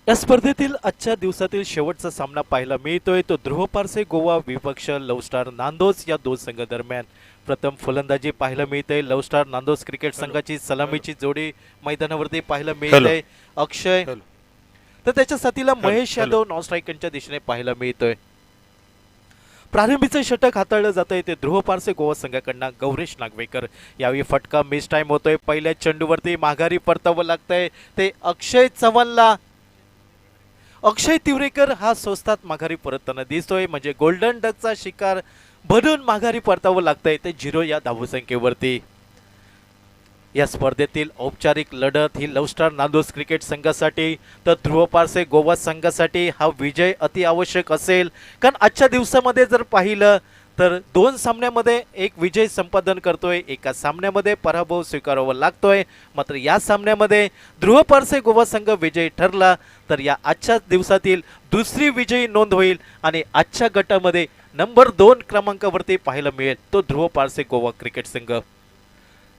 या स्पर्धेतील आजच्या दिवसातील शेवटचा सामना पाहायला मिळतोय तो ध्रुव पारसे गोवा विपक्ष लव्ह स्टार नांदोस या दोन संघ दरम्यान. प्रथम फलंदाजी पाहायला मिळते लव्ह स्टार नांदोस क्रिकेट संघाची सलामीची जोडी मैदानावरती पाहायला मिळते अक्षय, तर त्याच्या साथीला महेश यादव नॉन स्ट्रायकरच्या दिशेने पाहायला मिळतोय. प्रारंभीचे षटक हाताळलं जात आहे ते ध्रुव पारसे गोवा संघाकडनं गौरेश नागवेकर. यावेळी फटका मिस टाइम होतोय. पहिल्या चेंडूवरती माघारी परतावं लागतंय ते अक्षय चव्हाणला. अक्षय तिवरेकर हा स्वस्तात माघारी परतताना दिसतोय, म्हणजे गोल्डन डकचा शिकार बनून माघारी परतावं लागतंय ते 0 या धावसंख्येवरती. या स्पर्धेतील औपचारिक लढत ही लव्ह स्टार नांदोस क्रिकेट संघासाठी तर ध्रुव पारसे गोवा संघासाठी हा विजय अति आवश्यक असेल. कारण आजच्या दिवसामध्ये जर पाहिलं तर दोन सामन्यामध्ये एक विजय संपादन करतोय, एका सामन्यामध्ये पराभव स्वीकारावा लागतोय. मात्र या सामन्यामध्ये ध्रुव पारसे गोवा संघ विजयी ठरला तर या आजच्या दिवसातील दुसरी विजयी नोंद होईल आणि आजच्या गटामध्ये नंबर 2 क्रमांकावरती पाहायला मिळेल तो ध्रुव पारसे गोवा क्रिकेट संघ.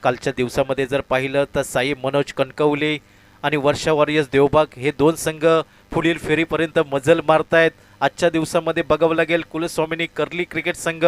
कालच्या दिवसामध्ये जर पाहिलं तर साई मनोज कणकवली आणि वर्षा वॉरियर्स देवबाग हे दोन संघ पुढील फेरीपर्यंत मजल मारतायत. आजच्या दिवसामध्ये बघावं लागेल कुलस्वामिनी कर्ली क्रिकेट संघ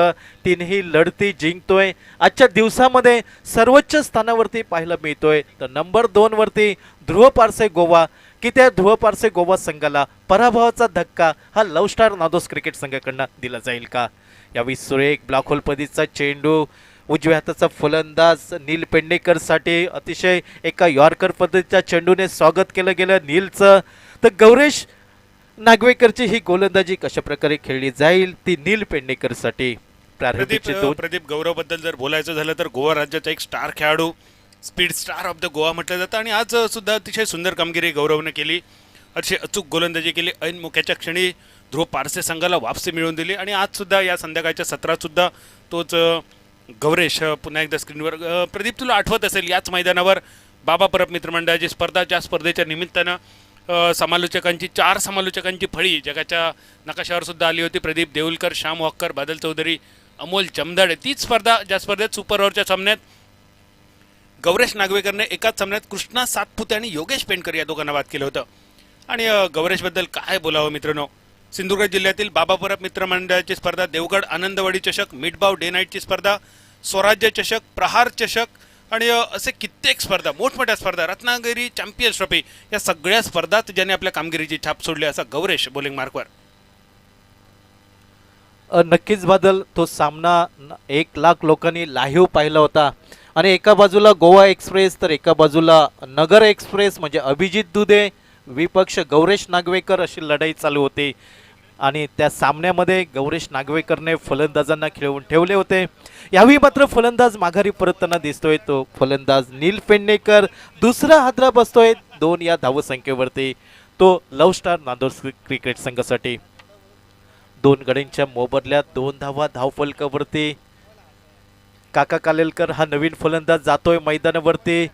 तीनही लढती जिंकतोय. आजच्या दिवसामध्ये सर्वोच्च स्थानावरती पाहायला मिळतोय तर नंबर 2 वरती ध्रुव पारसे गोवा, की त्या ध्रुव पारसे गोवा संघाला पराभवाचा धक्का हा लव्ह स्टार नांदोस क्रिकेट संघाकडनं दिला जाईल का. यावेळी सुरेख ब्लॉक होल पद्धतीचा चेंडू, उजव्या हाताचा फलंदाज नील पेडणेकर साठी अतिशय एका यॉर्कर पद्धतीच्या चेंडूने स्वागत केलं गेलं नीलचं. तर गौरेश नागवेकरची ही गोलंदाजी कशा प्रकारे खेळली जाईल ती नील पेडणेकर साठी. प्रदीप गौरव बद्दल जर बोलायचं झालं तर गोवा राज्याचा एक स्टार खेळाडू, speed star of the Goa म्हटलं जातं आणि आज सुद्धा अतिशय सुंदर कामगिरी गौरवने केली. अतिशय अचूक गोलंदाजी केली. ऐन मोक्याच्या क्षणी ध्रुव पारसे संघाला वापसी मिळवून दिली आणि आज सुद्धा या संध्याकाळच्या सत्रात सुद्धा तोच गौरेश पुन्हा एकदा स्क्रीनवर. प्रदीप, तुला आठवत असेल याच मैदानावर बाबा परब मित्रमंडळाची स्पर्धा, ज्या स्पर्धेच्या निमित्तानं समालोचकांची 4 समालोचकांची फळी जगाच्या नकाशावर सुद्धा आली होती. प्रदीप देऊलकर, श्याम वॉकर, बादल चौधरी, अमोल चमदाडे. तीच स्पर्धा ज्या स्पर्धेत सुपर ओव्हरच्या सामन्यात गौरेश नागवेकरने एकाच सामन्यात कृष्णा सातपुते आणि योगेश पेंडकर या दोघांना बाद केलं होतं. आणि गौरेशबद्दल काय बोलावं मित्रांनो. सिंधुदुर्ग जिल्ह्यातील बाबा परब मित्रमंडळाची स्पर्धा, देवगड आनंदवाडी चषक, मिडबाव डे नाईटची स्पर्धा, स्वराज्य चषक, प्रहार चषक आणि असे कित्येक स्पर्धा, मोठमोठ्या स्पर्धा, रत्नागिरी चॅम्पियन्स ट्रॉफी, या सगळ्या स्पर्धात ज्याने आपल्या कामगिरीची छाप सोडली असा गौरेश बॉलिंग मार्कवर. नक्कीच बादल, तो सामना 1 लाख लोकांनी लाईव्ह पाहिला होता आणि एका बाजूला गोवा एक्सप्रेस तर एका बाजूला नगर एक्सप्रेस, म्हणजे अभिजित दुधे विपक्ष गौरेश नागवेकर अशी लढाई चालू होती. आणि त्या सामन्यामध्ये गौरेश नागवेकरने फलंदाजांना खेळवून ठेवले होते. यावेळी मात्र फलंदाज माघारी परतताना दिसतोय तो फलंदाज नील पेडणेकर. दुसरा हादरा बसतोय 2 या धावसंख्येवरती तो लव्ह स्टार नांदोस क्रिकेट संघासाठी. 2 गड्यांच्या मोबदल्यात 2 धावा धावफलकावरती. काका कालेलकर हा नवीन फलंदाज जातोय मैदानावरती.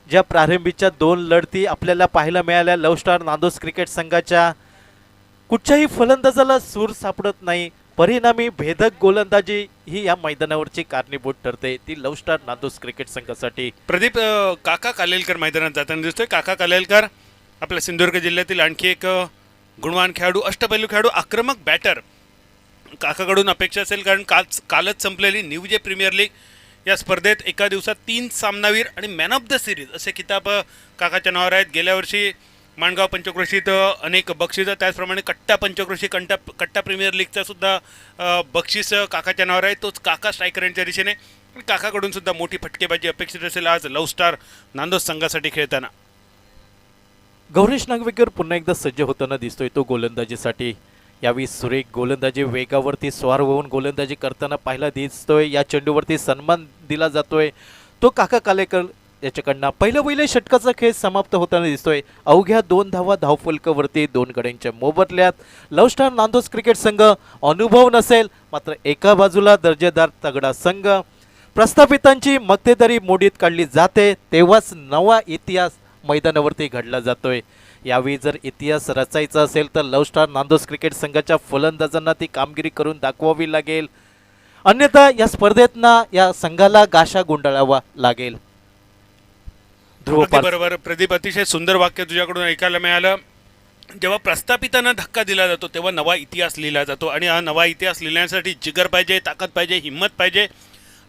ज्या प्रारंभीच्या 2 लढती आपल्याला पाहायला मिळाल्या लव्ह स्टार नांदोस क्रिकेट संघाच्या, कुठच्याही फलंदाजाला सूर सापडत नाही. परिणामी भेदक गोलंदाजी ही या मैदानावरची कारणीभूत ठरते ती लव्ह स्टार नांदोस क्रिकेट संघासाठी. प्रदीप, काका कालेलकर मैदानात जाताना दिसतोय. काका कालेलकर आपल्या सिंधुदुर्ग जिल्ह्यातील आणखी एक गुणवान खेळाडू, अष्टपैलू खेळाडू, आक्रमक बॅटर. काकाकडून अपेक्षा असेल कारण कालच संपलेली न्यू जे प्रीमियर लीग या स्पर्धेत एका दिवसात 3 सामनावीर आणि मॅन ऑफ द सिरीज असे किताब काकाच्या नावावर आहेत. गेल्या वर्षी माणगाव पंचक्रोशीत अनेक बक्षिसं, त्याचप्रमाणे कट्टा पंचक्रोशी कट्टा प्रीमियर लीगचा सुद्धा बक्षीस काकाच्या नावावर आहे. तोच काका स्ट्रायकर यांच्या दिशेने. काकाकडून सुद्धा मोठी फटकेबाजी अपेक्षित असेल आज लव्ह स्टार नांदोस संघासाठी खेळताना. गौरेश नागवेकर पुन्हा एकदा सज्ज होताना दिसतोय तो गोलंदाजीसाठी. यावेळी सुरेख गोलंदाजी वेगावरती स्वार होऊन गोलंदाजी करताना पाहायला दिसतोय. या चेंडूवरती सन्मान दिला जातोय तो काका कालेकर याच्याकडनं. पहिल्या षटकाचा खेळ समाप्त होताना दिसतोय. अवघ्या 2 धावा धावफलकावरती 2 गड्यांच्या मोबदल्यात लव्ह स्टार नांदोस क्रिकेट संघ अनुभव नसेल मात्र एका बाजूला दर्जेदार तगडा संघ. प्रस्थापितांची मक्तेदारी मोडीत काढली जाते तेव्हाच नवा इतिहास मैदानावरती घडला जातोय. यावेळी जर इतिहास रचायचा असेल तर लव्ह स्टार नांदोस क्रिकेट संघाच्या फलंदाजांना ती कामगिरी करून दाखवावी लागेल. अन्यथा या स्पर्धेतना या संघाला गाशा गुंडाळावा लागेल. बरोबर प्रदीप, अतिशय सुंदर वाक्य तुझ्याकडून ऐकायला मिळालं. जेव्हा प्रस्थापितांना धक्का दिला जातो तेव्हा नवा इतिहास लिहिला जातो आणि हा नवा इतिहास लिहिण्यासाठी जिगर पाहिजे, ताकद पाहिजे, हिंमत पाहिजे.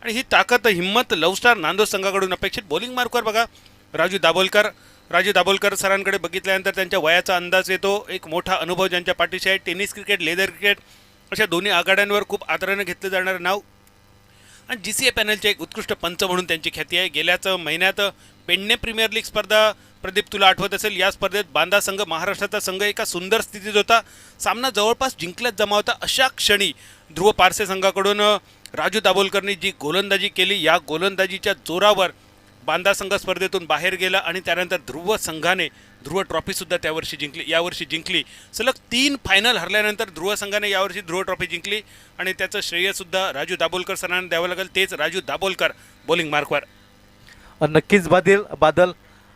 आणि ही ताकद हिंमत लव स्टार नांदोद संघाकडून अपेक्षित. बॉलिंग मार्कवर बघा राजू दाभोलकर सरांकडे बघितल्यानंतर त्यांच्या वयाचा अंदाज येतो. एक मोठा अनुभव ज्यांच्या पाठीशी आहे. टेनिस क्रिकेट, लेदर क्रिकेट अशा दोन्ही आघाड्यांवर खूप आदराने घेतलं जाणारं नाव आणि GCA पॅनलचे एक उत्कृष्ट पंच म्हणून त्यांची ख्याती आहे. गेल्याच महिन्यात पेडणे प्रीमियर लीग स्पर्धा, प्रदीप तुला आठवत असेल, या स्पर्धेत बांदा संघ, महाराष्ट्राचा संघ एका सुंदर स्थितीत होता. सामना जवळपास जिंकल्याच जमा होता. अशा क्षणी ध्रुव पारसे संघाकडून राजू दाभोलकरनी जी गोलंदाजी केली, या गोलंदाजीच्या जोरावर बांदा संघ स्पर्धेतून बाहेर गेला आणि त्यानंतर ध्रुव संघाने ध्रुव ट्रॉफीसुद्धा यावर्षी जिंकली. सलग 3 फायनल हरल्यानंतर ध्रुव संघाने यावर्षी ध्रुव ट्रॉफी जिंकली आणि त्याचं श्रेयसुद्धा राजू दाभोलकर सरांना द्यावं लागेल. तेच राजू दाभोलकर बॉलिंग मार्कवर. नक्कीच बादल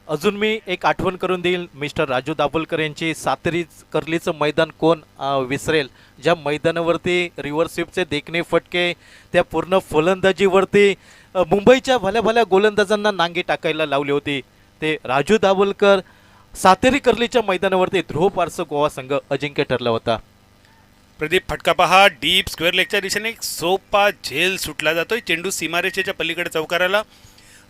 अजून मी एक आठवण करून देईल. मिस्टर राजू दाभोलकर यांची सातेरी कर्लीचं मैदान कोण विसरेल. ज्या मैदानावरती रिव्हर स्वीपचे देखणे फटके, त्या पूर्ण फलंदाजीवरती मुंबईच्या भल्या भल्या गोलंदाजांना नांगी टाकायला लावली होती, ते राजू दाभोलकर सातेरी कर्लीच्या मैदानावरती ध्रुव पारसं गोवा संघ अजिंक्य ठरला होता. प्रदीप फटका पहा, डीप स्क्वेअर लेगच्या दिशेने एक सोपा झेल सुटला जातोय. चेंडू सीमारेषेच्या पलीकडे चौकाराला.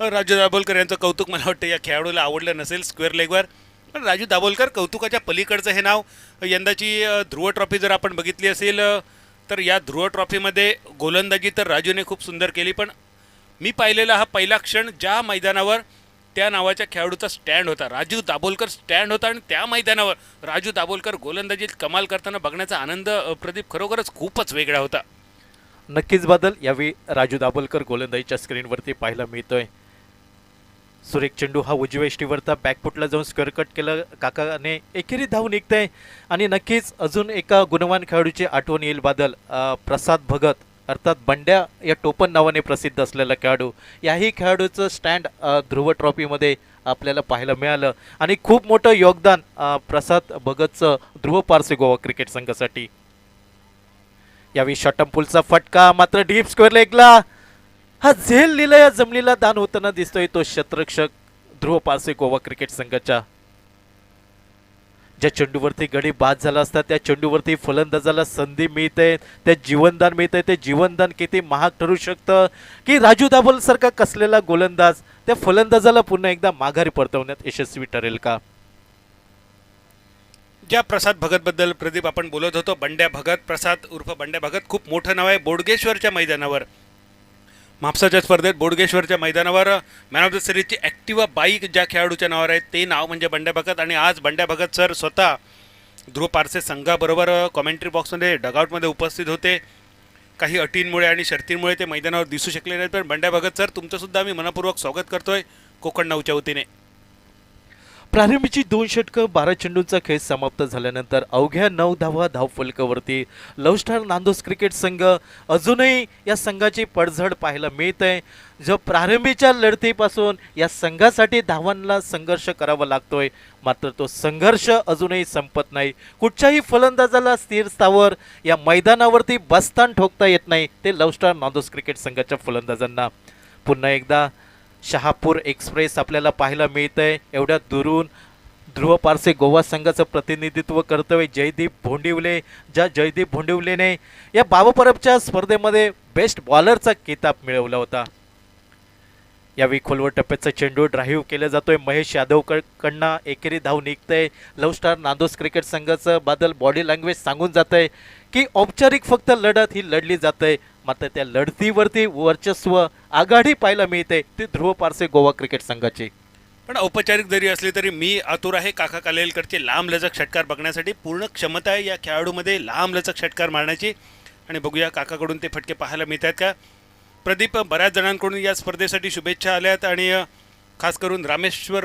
राजू दाभोलकर यांचं कौतुक मला वाटतं या खेळाडूला आवडलं नसेल स्क्वेअर लेगवर. पण राजू दाभोलकर कौतुकाच्या पलीकडचं हे नाव. यंदाची ध्रुव ट्रॉफी जर आपण बघितली असेल तर या ध्रुव ट्रॉफीमध्ये गोलंदाजी तर राजूने खूप सुंदर केली. पण मी पाहिलेला हा पहिला क्षण ज्या मैदानावर त्या नावाच्या खेळाडूचा स्टँड होता, राजू दाभोलकर स्टँड होता आणि त्या मैदानावर राजू दाभोलकर गोलंदाजीत कमाल करताना बघण्याचा आनंद प्रदीप खरोखरच खूपच वेगळा होता. नक्कीच बादल, यावेळी राजू दाभोलकर गोलंदाजीच्या स्क्रीनवरती पाहायला मिळतोय. सुरेख चेंडू हा उजव्या इष्टीवरता बॅकफुटला जाऊन स्क्वेअर कट केलं काकाने, एकेरी धाव निघतंय. आणि नक्कीच अजून एका गुणवान खेळाडूची आठवण येईल बादल, प्रसाद भगत अर्थात बंड्या या टोपण नावाने प्रसिद्ध असलेला खेळाडू. याही खेळाडूचं स्टँड ध्रुव ट्रॉफीमध्ये आपल्याला पाहायला मिळालं आणि खूप मोठं योगदान प्रसाद भगतचं ध्रुव पारसे गोवा क्रिकेट संघासाठी. यावेळी शॉटमपूलचा फटका मात्र डीप स्क्वेअर लेगला. हा झेल लिहिला या जमिनीला दान होताना दिसतोय तो क्षेत्ररक्षक ध्रुव पारसे गोवा क्रिकेट संघाच्या. ज्या चेंडूवरती गडी बाद झाला असता त्या चेंडूवरती फलंदाजाला संधी मिळते, त्या जीवनदान मिळते. ते जीवनदान किती महाग ठरू शकतं की राजू दाभोलकर सारखा कसलेला गोलंदाज त्या फलंदाजाला पुन्हा एकदा माघारी परतवण्यात यशस्वी ठरेल का. ज्या प्रसाद भगतबद्दल प्रदीप आपण बोलत होतो, बंड्या भगत, प्रसाद उर्फ बंड्या भगत खूप मोठं नाव आहे. बोडगेश्वरच्या मैदानावर, म्हापसाच्या स्पर्धेत बोडगेश्वरच्या मैदानावर मॅन ऑफ द सिरीजची ॲक्टिवा बाईक ज्या खेळाडूच्या नावावर आहे ते नाव म्हणजे बंड्या भगत. आणि आज बंड्या भगत सर स्वतः ध्रुव पारसे संघाबरोबर कॉमेंट्री बॉक्समध्ये डगआउटमध्ये उपस्थित होते. काही अटींमुळे आणि शर्तींमुळे ते मैदानावर दिसू शकले नाहीत. पण बंड्या भगत सर, तुमचंसुद्धा आम्ही मनपूर्वक स्वागत करतोय कोकण 9च्या वतीने. प्रारंभीची 2 षटकं 12 चेंडूंचा खेळ समाप्त झाल्यानंतर अवघ्या 9 धावा धावफलकावरती लव स्टार नांदोद क्रिकेट संघ अजूनही या संघाची पडझड पाहायला मिळत आहे. जो प्रारंभीच्या लढतीपासून या संघासाठी धावांना संघर्ष करावा लागतोय, मात्र तो संघर्ष अजूनही संपत नाही. कुठच्याही फलंदाजाला स्थिर स्थावर या मैदानावरती बस्तान ठोकता येत नाही, ते लव स्टार नांदोद क्रिकेट संघाच्या फलंदाजांना. पुन्हा एकदा शहापूर एक्सप्रेस आपल्याला पाहायला मिळतंय. एवढ्या दुरून ध्रुव पारसे गोवा संघाचं प्रतिनिधित्व करतोय जयदीप भोंडिवले. ज्या जयदीप भोंडिवलेने या बाबापरबच्या स्पर्धेमध्ये बेस्ट बॉलरचा किताब मिळवला होता. यावेळी खोलवर टप्प्याचा चेंडू ड्राईव्ह केला जातोय महेश यादव कडनं, एकेरी धाव निघतंय. लव स्टार नांदोद क्रिकेट संघाचं बादल बॉडी लँग्वेज सांगून जात आहे की औपचारिक फक्त लढत ही लढली जाते, मात्र त्या लढतीवरती वर्चस्व आघाडी पाहायला मिळते ती ध्रुव पारसे गोवा क्रिकेट संघाची. पण औपचारिक जरी असली तरी मी आतुर आहे काका कालेलकरचे लांबलचक षटकार बघण्यासाठी. पूर्ण क्षमता आहे या खेळाडूमध्ये लांबलचक षटकार मारण्याची. आणि बघूया काकाकडून ते फटके पाहायला मिळतात का. प्रदीप, बऱ्याच जणांकडून या स्पर्धेसाठी शुभेच्छा आल्यात आणि खास करून रामेश्वर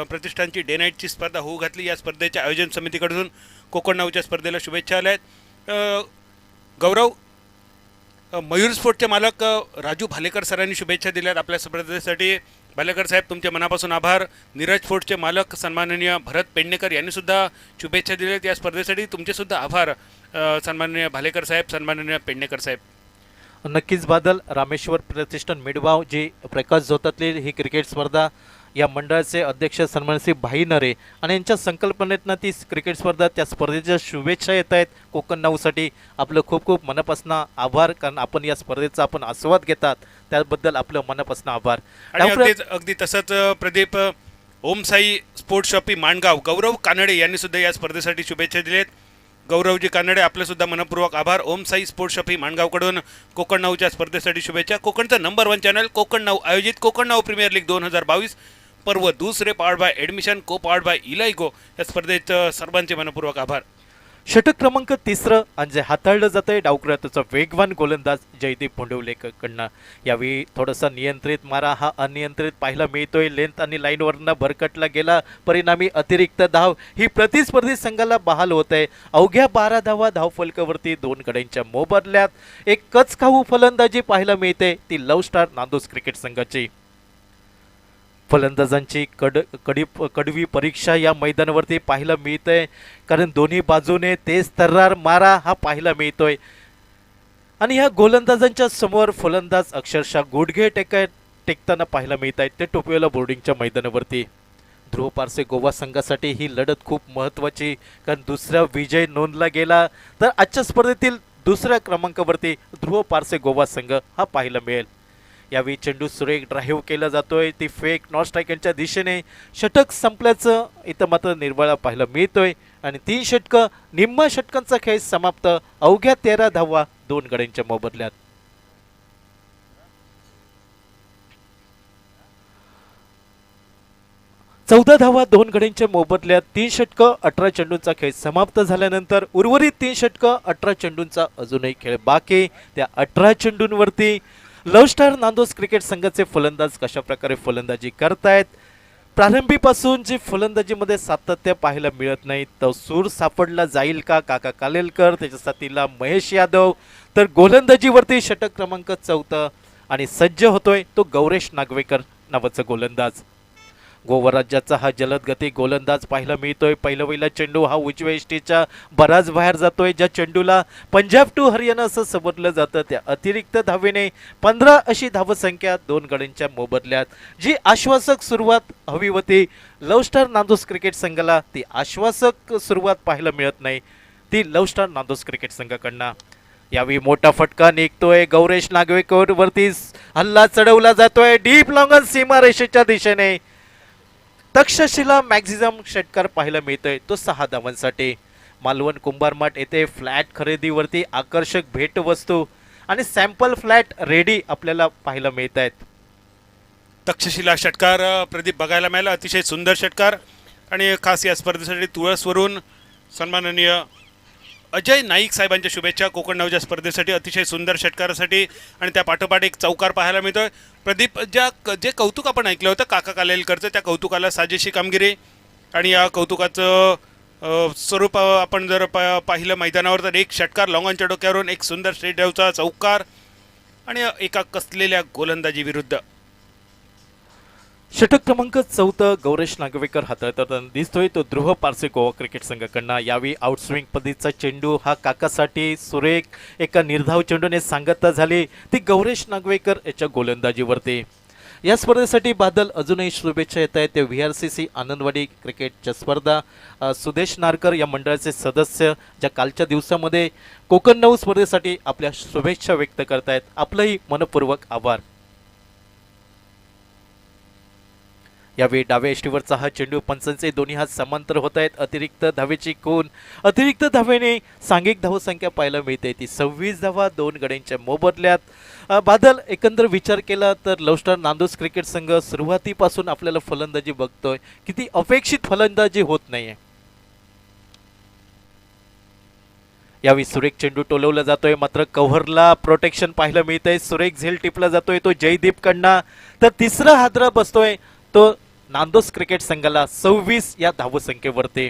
प्रतिष्ठानची डे नाईटची स्पर्धा होऊ घातली. या स्पर्धेच्या आयोजन समितीकडून कोकण 9च्या स्पर्धेला शुभेच्छा आल्या आहेत. गौरव, मयूर स्पोर्टचे मालक राजू भालेकर सरांनी शुभेच्छा दिल्यात आपल्या स्पर्धेसाठी. भालेकर साहेब, तुमचे मनापासून आभार. नीरज स्पोर्टचे मालक सन्माननीय भरत पेडणेकर यांनी सुद्धा शुभेच्छा दिल्यात या स्पर्धेसाठी. तुमचेसुद्धा आभार सन्माननीय भालेकर साहेब, सन्माननीय पेडणेकर साहेब. नक्कीच बादल, रामेश्वर प्रतिष्ठान मिडवाव जी प्रकाश झोतातली ही क्रिकेट स्पर्धा या मंडळाचे अध्यक्ष सन्मानसिंह भाई नरे आणि यांच्या संकल्पनेतनं ती क्रिकेट स्पर्धा त्या स्पर्धेच्या शुभेच्छा येत आहेत कोकण नाऊसाठी. आपलं खूप खूप मनापासून आभार, कारण आपण या स्पर्धेचा आपण आस्वाद घेतात त्याबद्दल आपलं मनापासून आभार. आणि अगदी तसंच प्रदीप, ओम साई स्पोर्ट्स शॉपी माणगाव गौरव कानडे यांनी सुद्धा या स्पर्धेसाठी शुभेच्छा दिलेत. गौरवजी कानडे, आपले सुद्धा मनपूर्वक आभार. ओम साई स्पोर्ट्स शॉपी माणगावकडून कोकण नाऊच्या स्पर्धेसाठी शुभेच्छा. कोकणचं नंबर 1 चॅनल कोकण नाऊ आयोजित कोकण नाऊ प्रीमियर लीग 2022 पर्व दुसरे, पावर्ड बाय ॲडमिशन, को पावर्ड बाय इलाइगो या स्पर्धेत सर्वांचे मनपूर्वक आभार. षटक क्रमांक 3 आणि जे हाताळलं जात आहे डावखुऱ्याचा वेगवान गोलंदाज जयदीप भोंडवलेकडनं. यावेळी थोडासा नियंत्रित मारा हा अनियंत्रित पाहायला मिळतोय. लेंथ आणि लाईनवरनं भरकटला गेला, परिणामी अतिरिक्त धाव ही प्रतिस्पर्धी संघाला बहाल होत आहे. अवघ्या 12 धावा धावफलकावरती 2 गड्यांच्या मोबदल्यात एक कचखाऊ फलंदाजी पाहायला मिळते ती लव्ह स्टार नांदोस क्रिकेट संघाची. फलंदाजांची कडवी परीक्षा या मैदानावरती पाहायला मिळतंय, कारण दोन्ही बाजूने तेज तर्रार मारा हा पाहायला मिळतोय. आणि ह्या गोलंदाजांच्या समोर फलंदाज अक्षरशः गुडघे टेकताना पाहायला मिळत आहेत ते टोपीवाला बोर्डिंगच्या मैदानावरती. ध्रुव पारसे गोवा संघासाठी ही लढत खूप महत्त्वाची, कारण दुसरा विजय नोंदला गेला तर आजच्या स्पर्धेतील दुसऱ्या क्रमांकावरती ध्रुव पारसे गोवा संघ हा पाहायला मिळेल. यावेळी चेंडू सुरेख ड्राईव्ह केला जातोय, ती फेक नॉन स्ट्रायकरच्या दिशेने. षटक संपल्याचं इथं मात्र निर्बळा पाहायला मिळतोय आणि 3 षटकं, निम्मा षटकांचा खेळ समाप्त. अवघ्या 13 धावा 2 गड्यांच्या मोबदल्यात. चौदा धावा 2 गड्यांच्या मोबदल्यात 3 षटकं 18 चेंडूंचा खेळ समाप्त झाल्यानंतर उर्वरित 3 षटकं 18 चेंडूंचा अजूनही खेळ बाकी. त्या 18 चेंडूंवरती लव्ह स्टार नांदोस क्रिकेट संघाचे फलंदाज कशा प्रकारे फलंदाजी करतायत. प्रारंभीपासून जी फलंदाजीमध्ये सातत्य पाहायला मिळत नाही, तो सूर सापडला जाईल का काका कालेलकर, त्याच्या साथीला महेश यादव. तर गोलंदाजीवरती षटक क्रमांक 14 आणि सज्ज होतोय तो गौरेश नागवेकर नावाचा गोलंदाज. गोवा राज्याचा हा जलदगती गोलंदाज पाहायला मिळतोय. पहिला चेंडू हा उजव्या इष्टीच्या बराच बाहेर जातोय, ज्या चेंडूला पंजाब टू हरियाणा असं समजलं जातं. त्या अतिरिक्त धावेने 15 अशी धावसंख्या 2 गड्यांच्या मोबदल्यात. जी आश्वासक सुरुवात हवी होती लव्ह स्टार नांदोस क्रिकेट संघाला, ती आश्वासक सुरुवात पाहायला मिळत नाही ती लव्ह स्टार नांदोस क्रिकेट संघाकडनं. यावेळी मोठा फटका निघतोय. गौरेश नागवेकर वरती हल्ला चढवला जातोय डीप लॉंगन सीमारेषेच्या दिशेने. तक्षशिला मॅक्झिमम षटकार पाहायला मिळतोय तो 6 धावांसाठी. मालवण कुंभारमाठ येथे फ्लॅट खरेदीवरती आकर्षक भेटवस्तू आणि सॅम्पल फ्लॅट रेडी आपल्याला पाहायला मिळत आहेत. तक्षशिला षटकार प्रदीप बघायला मिळाला, अतिशय सुंदर षटकार. आणि खास या स्पर्धेसाठी तुळसवरून सन्माननीय अजय नाईक साहेबांच्या शुभेच्छा कोकण नाऊच्या स्पर्धेसाठी अतिशय सुंदर षटकारासाठी. आणि त्या पाठोपाठ एक चौकार पाहायला मिळतोय. प्रदीप, जे कौतुक आपण ऐकलं होतं काका कालेलकरचं, त्या कौतुकाला साजेशी कामगिरी. आणि या कौतुकाचं स्वरूप आपण जर पाहिलं मैदानावर तर एक षटकार लॉंगांच्या डोक्यावरून, एक सुंदर स्ट्रेट ड्राईव्हचा चौकार आणि एका कसलेल्या गोलंदाजी विरुद्ध. षटक क्रमांक 14 गौरेश नागवेकर हाताळताना दिसतोय तो ध्रुव पारसे गोवा क्रिकेट संघाकडनं. यावेळी आउटस्विंग पद्धतीचा चेंडू हा काकासाठी सुरेख एका निर्धाव चेंडूने सांगता झाली ती गौरेश नागवेकर याच्या गोलंदाजीवरती. या स्पर्धेसाठी बादल अजूनही शुभेच्छा येत आहेत. ते VRCC आनंदवाडी क्रिकेटच्या स्पर्धा सुदेश नारकर या मंडळाचे सदस्य, ज्या कालच्या दिवसामध्ये कोकण नाऊ स्पर्धेसाठी आपल्या शुभेच्छा व्यक्त करतायत. आपलंही मनपूर्वक आभार. यावेळी डाव्या इष्टीवरचा हा चेंडू पंचांचे दोन्ही हात समांतर होत आहेत. अतिरिक्त धावेची खून, अतिरिक्त धावेने सांघिक धावसंख्या पाहायला मिळते ती 26 धावा 2 गड्यांच्या मोबदल्यात. बादल, एकंदर विचार केला तर लव्ह स्टार नांदोस क्रिकेट संघ सुरुवातीपासून आपल्याला फलंदाजी बघतोय की ती अपेक्षित फलंदाजी होत नाहीये. यावेळी सुरेख चेंडू टोलवला जातोय, मात्र कव्हरला प्रोटेक्शन पाहायला मिळतंय. सुरेख झेल टिपला जातोय तो जयदीप कडनं. तर तिसरा हादरा बसतोय तो नांदोस क्रिकेट संघाला 26 या धावसंख्येवरती.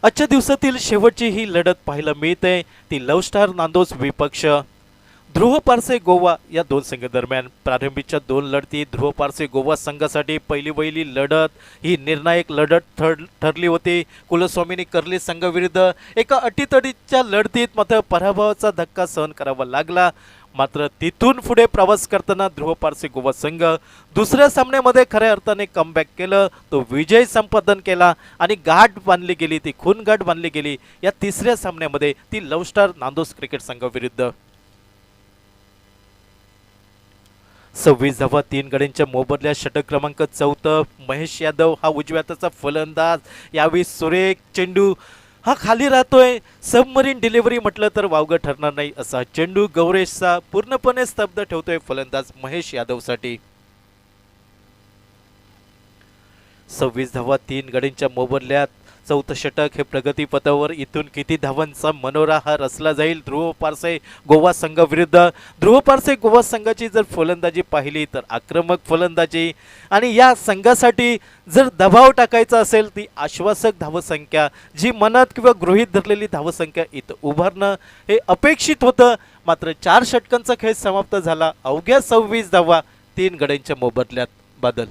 आजच्या दिवसातील शेवटची ही लढत पाहायला मिळते ती लव्ह स्टार नांदोस विपक्ष ध्रुव पारसे गोवा या 2 संघ दरम्यान. प्रारंभीच्या 2 लढती ध्रुव पारसे गोवा संघासाठी पहिली लढत ही निर्णायक लढत ठरली होती. कुलस्वामीनी कर्ली संघाविरुद्ध एका अटीतटीच्या लढतीत मात्र पराभवाचा धक्का सहन करावा लागला. मात्र तिथून पुढे प्रवास करताना ध्रुव पारसे गोवा संघ दुसऱ्या सामन्यामध्ये खऱ्या अर्थाने कमबॅक केलं, तो विजय संपादन केला आणि गाठ बांधली गेली, ती खून गाठ बांधली गेली या तिसऱ्या सामन्यामध्ये ती लव्ह स्टार नांदोस क्रिकेट संघाविरुद्ध. 26 धावा 3 गड्यांच्या मोबदल्यात. षटक क्रमांक 4 महेश यादव हा उजव्या हाताचा फलंदाज. यावेळी सुरेख चेंडू हा खाली राहतोय. सबमरीन डिलिव्हरी म्हटलं तर वावगं ठरणार नाही असा चेंडू गौरेशचा पूर्णपणे स्तब्ध ठेवतोय फलंदाज महेश यादवसाठी. 26 धावा 3 गड्यांच्या मोबदल्यात. चौथं षटक हे प्रगतीपथावर. इथून किती धावांचा मनोरा हा रचला जाईल ध्रुव पारसे गोवा संघाविरुद्ध. ध्रुव पारसे गोवा संघाची जर फलंदाजी पाहिली तर आक्रमक फलंदाजी आणि या संघासाठी जर दबाव टाकायचा असेल ती आश्वासक धावसंख्या, जी मनात किंवा गृहीत धरलेली धावसंख्या इथं उभारणं हे अपेक्षित होतं. मात्र 4 षटकांचा खेळ समाप्त झाला अवघ्या 26 धावा 3 गड्यांच्या मोबदल्यात. बादल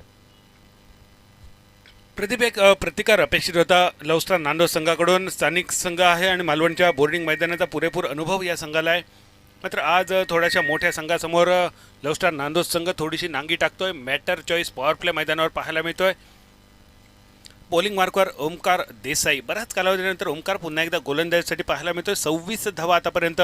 प्रदीप, एक प्रतिकार अपेक्षित होता लव्ह स्टार नांदोस संघाकडून. स्थानिक संघ आहे आणि मालवणच्या बोर्डिंग मैदानाचा पुरेपूर अनुभव या संघाला आहे. मात्र आज थोड्याशा मोठ्या संघासमोर लव्ह स्टार नांदोस संघ थोडीशी नांगी टाकतोय. मॅटर चॉईस पॉवर प्ले मैदानावर पाहायला मिळतोय. बॉलिंग मार्कवर ओमकार देसाई. बऱ्याच कालावधीनंतर ओमकार पुन्हा एकदा गोलंदाजीसाठी पाहायला मिळतोय. 26 धावा आतापर्यंत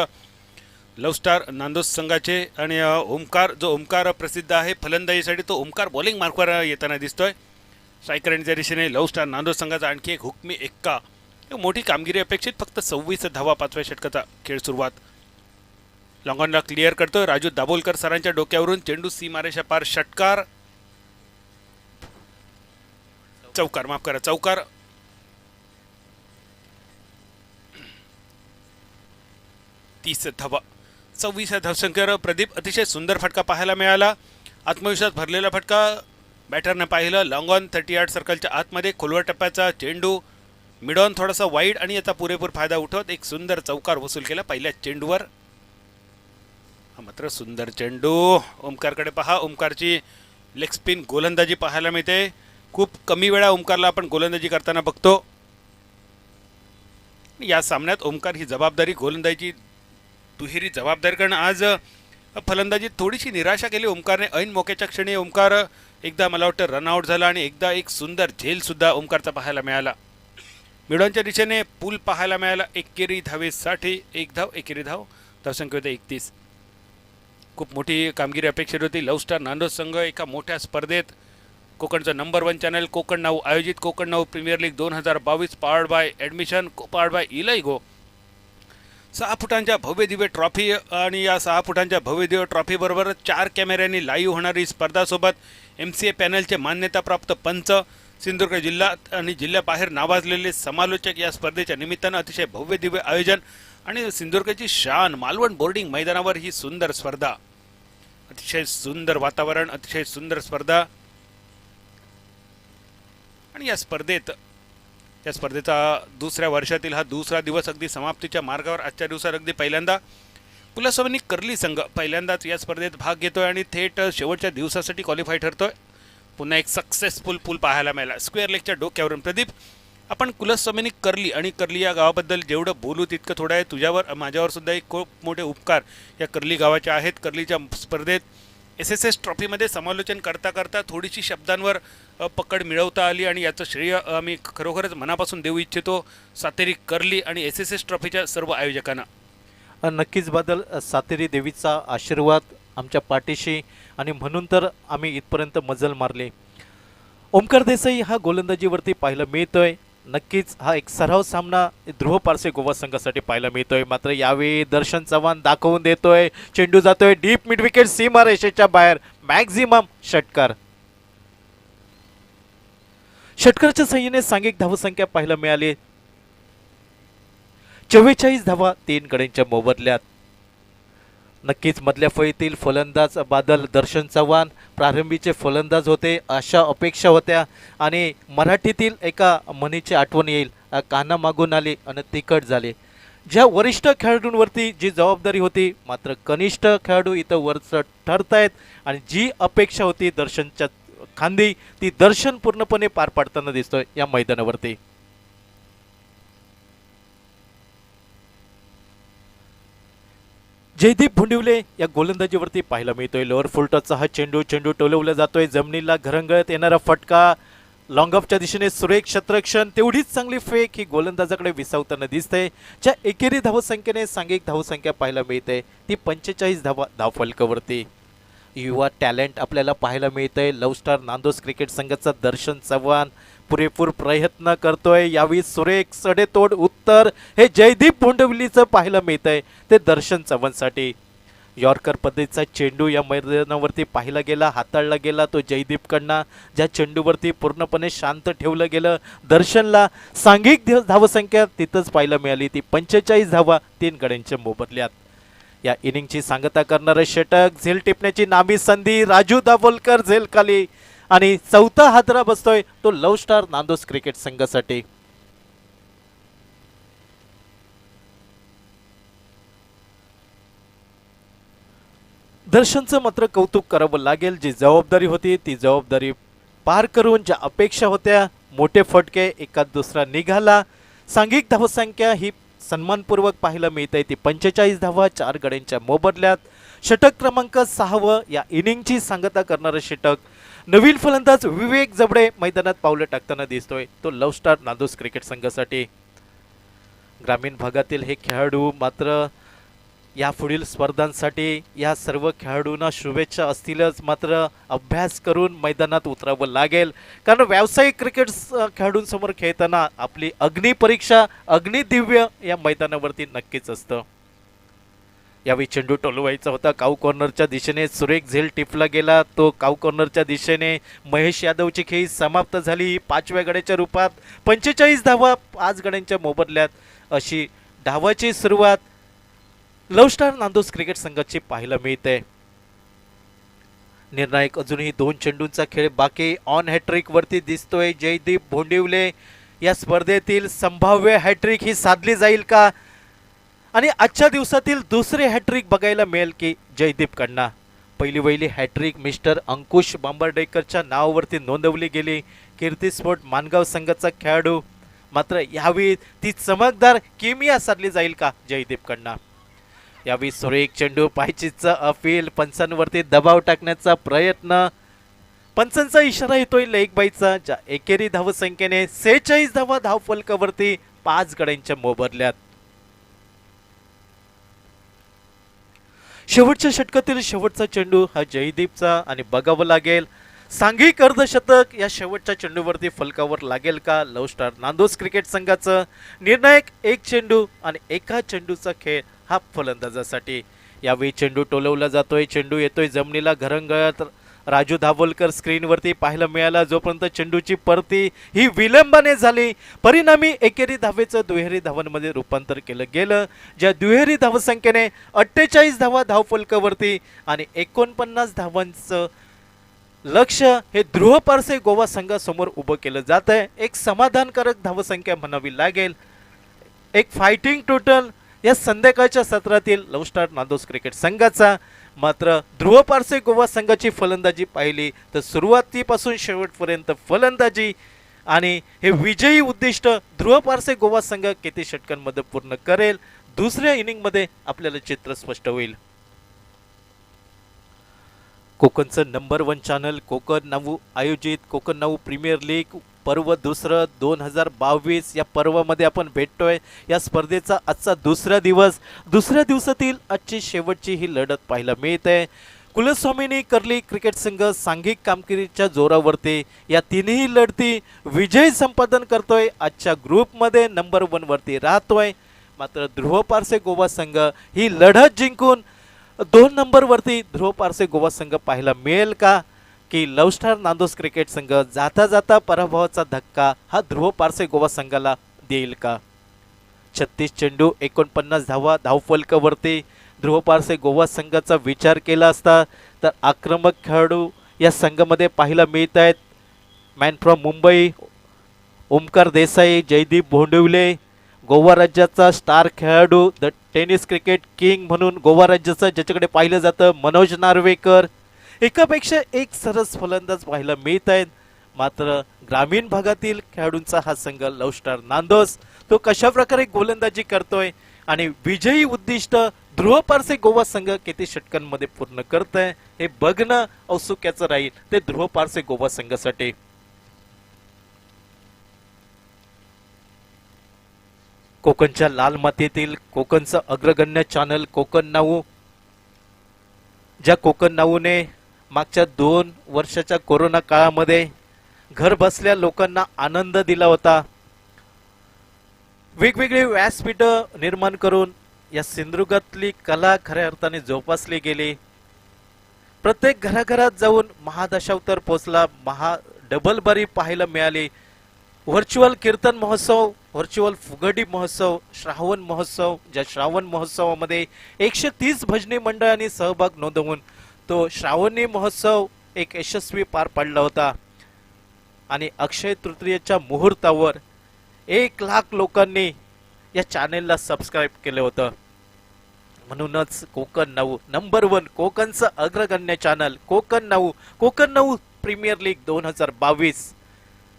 लव्ह स्टार नांदोस संघाचे. आणि ओमकार प्रसिद्ध आहे फलंदाजीसाठी, तो ओमकार बॉलिंग मार्कवर येताना दिसतोय. स्ट्रायकरांच्या दिशेने लव्ह स्टार नांदोस संघाचा आणखी एक हुकमी एक्का. मोठी कामगिरी अपेक्षित. फक्त 26 धावा 5व्या षटकाचा खेळ सुरुवात. लॉंगॉनला क्लिअर करतोय राजू दाभोलकर सरांच्या डोक्यावरून. चेंडू सीमारेषा पार. षटकार, चौकार, माफ करा, चौकार. तीस धावा 26 धावसंख्येवर. प्रदीप, अतिशय सुंदर फटका पाहायला मिळाला. आत्मविश्वास भरलेला फटका बॅटरनं पाहिलं. लॉंग ऑन 30 यार्ड सर्कलच्या आतमध्ये खोलवर टप्प्याचा चेंडू. मिडॉन थोडासा वाईड आणि याचा पुरेपूर फायदा उठवत एक सुंदर चौकार वसूल केला पहिल्या चेंडूवर. मात्र सुंदर चेंडू. ओमकारकडे पहा. ओमकारची लेग स्पिन गोलंदाजी पाहायला मिळते. खूप कमी वेळा ओमकारला आपण गोलंदाजी करताना बघतो. या सामन्यात ओमकार ही जबाबदारी, गोलंदाजी दुहेरी जबाबदारी, कारण आज फलंदाजीत थोडीशी निराशा केली ओमकारने. ऐन मोक्याच्या क्षणी ओमकार एकदा मला वाटतं रनआउट झाला आणि एकदा एक सुंदर झेलसुद्धा ओमकारचा पाहायला मिळाला. मिडॉनच्या दिशेने पूल पाहायला मिळाला. एकेरी धावेसाठी 1 धाव, एकेरी धावसंख्या होते 31. खूप मोठी कामगिरी अपेक्षित होती. लव्ह स्टार नांदोस संघ एका मोठ्या स्पर्धेत, कोकणचं नंबर 1 चॅनल कोकण नाऊ आयोजित Konkan now premier league 2022 powered by admission, powered by इलाइगो. 6 फुटांच्या भव्य दिव्य ट्रॉफी आणि या 6 फुटांच्या भव्य दिव्य ट्रॉफीबरोबर 4 कॅमेऱ्यांनी लाईव्ह होणारी स्पर्धासोबत MCA पॅनलचे मान्यताप्राप्त पंच, सिंधुदुर्ग जिल्हा आणि जिल्ह्याबाहेर नावाजलेले समालोचक या स्पर्धेच्या निमित्तानं अतिशय भव्य दिव्य आयोजन आणि सिंधुदुर्गची शान मालवण बोर्डिंग मैदानावर ही सुंदर स्पर्धा. अतिशय सुंदर वातावरण, अतिशय सुंदर स्पर्धा. आणि या स्पर्धेचा दुसऱ्या वर्षातील हा दुसरा दिवस अगदी समाप्तीच्या मार्गावर. आजच्या दिवसात अगदी पहिल्यांदा कुलस्वामिनी कर्ली संघ पहिल्यांदाच या स्पर्धेत भाग घेतोय आणि थेट शेवटच्या दिवसासाठी क्वालिफाय ठरतोय. पुन्हा एक सक्सेसफुल पूल पाहायला मिळाला स्क्वेअर लेगच्या डोक्यावरून. प्रदीप, आपण कुलस्वामिनी कर्ली आणि कर्ली या गावाबद्दल जेवढं बोलू तितकं थोडं आहे. तुझ्यावर माझ्यावर सुद्धा एक खूप मोठे उपकार या कर्ली गावाचे आहेत. कर्लीच्या स्पर्धेत SSS ट्रॉफीमध्ये समालोचन करता करता थोडीशी शब्दांवर पकड मिळवता आली आणि याचं श्रेय आम्ही खरोखरच मनापासून देऊ इच्छितो सातेरी कर्ली आणि SSS ट्रॉफीच्या सर्व आयोजकांना. नक्कीच बादल, सातेरी देवीचा आशीर्वाद आमच्या पाठीशी आणि म्हणून तर आम्ही इथपर्यंत मजल मारले. ओमकार देसाई हा गोलंदाजीवरती पाहायला मिळतोय. नक्कीच हा एक सराव सामना ध्रुव पारसे गोवा संघासाठी पाहायला मिळतोय. मात्र यावेळी दर्शन चव्हाण दाखवून देतोय. चेंडू जातोय डीप मिड विकेट सीमा रेषेच्या बाहेर. मॅक्झिमम षटकार. षटकाराच्या सहाय्याने सांघिक धावसंख्या पाहायला मिळाली 44 धावा 3 गड्यांच्या मोबदल्यात. नक्कीच मधल्या फळीतील फलंदाज बादल दर्शन चव्हाण प्रारंभीचे फलंदाज होते अशा अपेक्षा होत्या आणि मराठीतील एका म्हणीची आठवण येईल, काना मागून आले आणि तिखट झाले. ज्या वरिष्ठ खेळाडूंवरती जी जबाबदारी होती मात्र कनिष्ठ खेळाडू इथं वरच ठरतायत आणि जी अपेक्षा होती दर्शनच्या खांदी ती दर्शन पूर्णपणे पार पाडताना दिसतोय या मैदानावरती. जयदीप भोंडिवले या गोलंदाजीवरती पाहायला मिळतोय. लोअर फुल टचचा हा चेंडू टोलवला जातोय. जमिनीला घरंगळत येणारा फटका, लॉंग ऑफच्या दिशेने सुरेख क्षेत्ररक्षण, तेवढीच चांगली फेक ही गोलंदाजाकडे विसावताना दिसते. ज्या एकेरी धावसंख्येने सांघिक धावसंख्या पाहायला मिळते ती 45 धावफलकावरती. युवा टॅलेंट आपल्याला पाहायला मिळतंय. लव्ह स्टार नांदोस क्रिकेट संघाचा दर्शन चव्हाण पुरेपूर प्रयत्न करतोय. यावेळी सुरेख सडेतोड उत्तर हे जयदीप भोंडिवलीचं पाहायला मिळतंय ते दर्शन चव्हाणसाठी. यॉर्कर पद्धतीचा चेंडू या मैदानावरती पाहिला गेला, हाताळला गेला तो जयदीपकडनं. ज्या चेंडूवरती पूर्णपणे शांत ठेवलं गेलं दर्शनला सांघिक धावसंख्या तिथंच पाहायला मिळाली ती 45 धावा 3 गड्यांच्या मोबदल्यात. या इनिंगची सांगता करणारं षटक, झेल टिपण्याची नामी संधी, राजू दाभोलकर झेल खाली आणि चौथा हादरा बसतोय तो लव्ह स्टार नांदोस क्रिकेट संघासाठी. दर्शनचं मात्र कौतुक करावं लागेल. जी जबाबदारी होती ती जबाबदारी पार करून ज्या अपेक्षा होत्या मोठे फटके एकात दुसरा निघाला. सांघिक धावसंख्या ही सन्मानपूर्वक पाहायला मिळते ती 45 धावा 4 गड्यांच्या मोबदल्यात. षटक क्रमांक 6 या इनिंगची सांगता करणारं षटक नवीन फलंदाज विवेक जबडे मैदानात पावलं टाकताना दिसतोय तो लव्ह स्टार नांदोस क्रिकेट संघासाठी. ग्रामीण भागातील हे खेळाडू मात्र या पुढील स्पर्धांसाठी या सर्व खेळाडूंना शुभेच्छा असतीलच, मात्र अभ्यास करून मैदानात उतरावं लागेल. कारण व्यावसायिक क्रिकेट खेळाडूंसमोर खेळताना आपली अग्निपरीक्षा अग्निदिव्य या मैदानावरती नक्कीच असतं. यावेळी चेंडू टोलवायचा होता काऊ कॉर्नरच्या दिशेने, सुरेख झेल टिपला गेला तो काऊ कॉर्नरच्या दिशेने. महेश यादवची खेळी समाप्त झाली 5व्या गड्याच्या रूपात. 45 धावा 5 गड्यांच्या मोबदल्यात अशी धावाची सुरुवात लव्ह स्टार नांदोस क्रिकेट संघाची पाहायला मिळते. निर्णायक अजूनही 2 चेंडूंचा खेळ बाकी. ऑन हॅट्रिक वरती दिसतोय जयदीप भोंडिवले. या स्पर्धेतील संभाव्य हॅट्रिक ही साधली जाईल का आणि आजच्या दिवसातील दुसरे हॅट्रिक बघायला मिळेल की जयदीपकडनं. पहिली हॅट्रिक मिस्टर अंकुश बांबर्डेकरच्या नावावरती नोंदवली गेली. कीर्तिस्फोट मानगाव संघाचा खेळाडू. मात्र यावेळी ती चमकदार किमिया साधली जाईल का जयदीपकडनं. यावेळी सुरेख चेंडू पायचीचा अपील, पंचांवरती दबाव टाकण्याचा प्रयत्न. पंचांचा इशारा येतोय लेग बाईचा. ज्या एकेरी धावसंख्येने 46 धावा धावफलकावरती 5 गड्यांच्या मोबदल्यात. शेवटच्या षटकातील शेवटचा चेंडू हा जयदीपचा आणि बघावं लागेल सांघिक अर्धशतक या शेवटच्या चेंडूवरती फलकावर लागेल का लव्ह स्टार नांदोस क्रिकेट संघाचं. निर्णायक 1 चेंडू आणि एका चेंडूचा खेळ हा फलंदाजासाठी. यावेळी चेंडू टोलवला जातोय, चेंडू येतोय जमिनीला घरंगळत. राजू दाभोलकर स्क्रीनवरती पाहायला मिळाला. जोपर्यंत चेंडूची परती ही विलंबाने झाली परिणामी एकेरी धावेचं दुहेरी धावांमध्ये रूपांतर केलं गेलं. ज्या दुहेरी धावसंख्येने 48 धावा धावफलकावरती आणि 49 धावांचं लक्ष हे ध्रुव पारसे गोवा संघासमोर उभं केलं जात आहे. एक समाधानकारक धावसंख्या म्हणावी लागेल. एक फायटिंग टोटल या संध्याकाळच्या सत्रातील लव्ह स्टार नांदोस क्रिकेट संघाचा. मात्र ध्रुव पारसे गोवा संघाची फलंदाजी पाहिली तर सुरुवातीपासून शेवटपर्यंत फलंदाजी आणि हे विजयी उद्दिष्ट ध्रुव पारसे गोवा संघ किती षटकांमध्ये पूर्ण करेल दुसऱ्या इनिंगमध्ये आपल्याला चित्र स्पष्ट होईल. कोकणचं नंबर 1 चॅनल कोकण नाऊ आयोजित कोकण नाऊ प्रीमियर लीग पर्व दुसरं 2022 या पर्वामध्ये आपण भेटतोय. या स्पर्धेचा आजचा दुसऱ्या दिवसातील आजची शेवटची ही लढत पाहायला मिळते. कुलस्वामिनी कर्ली क्रिकेट संघ सांघिक कामगिरीच्या जोरावरती या तिन्ही लढती विजय संपादन करतोय. आजच्या ग्रुपमध्ये नंबर 1 वरती राहतोय. मात्र ध्रुव पारसे गोवा संघ ही लढत जिंकून 2 नंबरवरती ध्रुव पारसे गोवा संघ पाहायला मिळेल का की लव्ह स्टार नांदोस क्रिकेट संघ जाता जाता पराभवाचा धक्का हा ध्रुव पारसे गोवा संघाला देईल का. 36 चेंडू 49 धावा धावफलकावरती ध्रुव पारसे गोवा संघाचा विचार केला असता तर आक्रमक खेळाडू या संघामध्ये पाहायला मिळत आहेत. मॅन फ्रॉम मुंबई ओमकार देसाई, जयदीप भोंडिवले, गोवा राज्याचा स्टार खेळाडू द टेनिस क्रिकेट किंग म्हणून गोवा राज्याचा ज्याच्याकडे पाहिलं जातं मनोज नार्वेकर. एकापेक्षा एक सरस फलंदाज पाहायला मिळत आहेत. मात्र ग्रामीण भागातील खेळाडूंचा हा संघ लव्ह स्टार नांदोस तो कशा प्रकारे गोलंदाजी करतोय आणि विजयी उद्दिष्ट ध्रुव पारसे गोवा संघ किती षटकांमध्ये पूर्ण करत आहे हे बघणं औत्सुक्याचं राहील ते ध्रुव पारसे गोवा संघासाठी. कोकणच्या लाल मातीतील कोकणचं अग्रगण्य चॅनल कोकण नाऊ, ज्या कोकण नाऊने मागच्या 2 वर्षाच्या कोरोना काळामध्ये घर बसल्या लोकांना आनंद दिला होता, वेगवेगळी व्यासपीठं निर्माण करून या सिंधुदुर्गातली कला खऱ्या अर्थाने जोपासली गेली. प्रत्येक घराघरात जाऊन महादशावतार पोचला, डबल बारी पाहायला मिळाली. व्हर्च्युअल कीर्तन महोत्सव, व्हर्च्युअल फुगडी महोत्सव, श्रावण महोत्सव, ज्या श्रावण महोत्सवामध्ये 130 भजनी मंडळांनी सहभाग नोंदवून तो श्रावणी महोत्सव एक यशस्वी पार पाडला होता. आणि अक्षय तृतीयेच्या मुहूर्तावर 1,00,000 लोकांनी या चॅनेलला सबस्क्राईब केलं होतं. म्हणूनच कोकण नाऊ नंबर 1 कोकणचं अग्रगण्य channel Konkan now premier league 2022.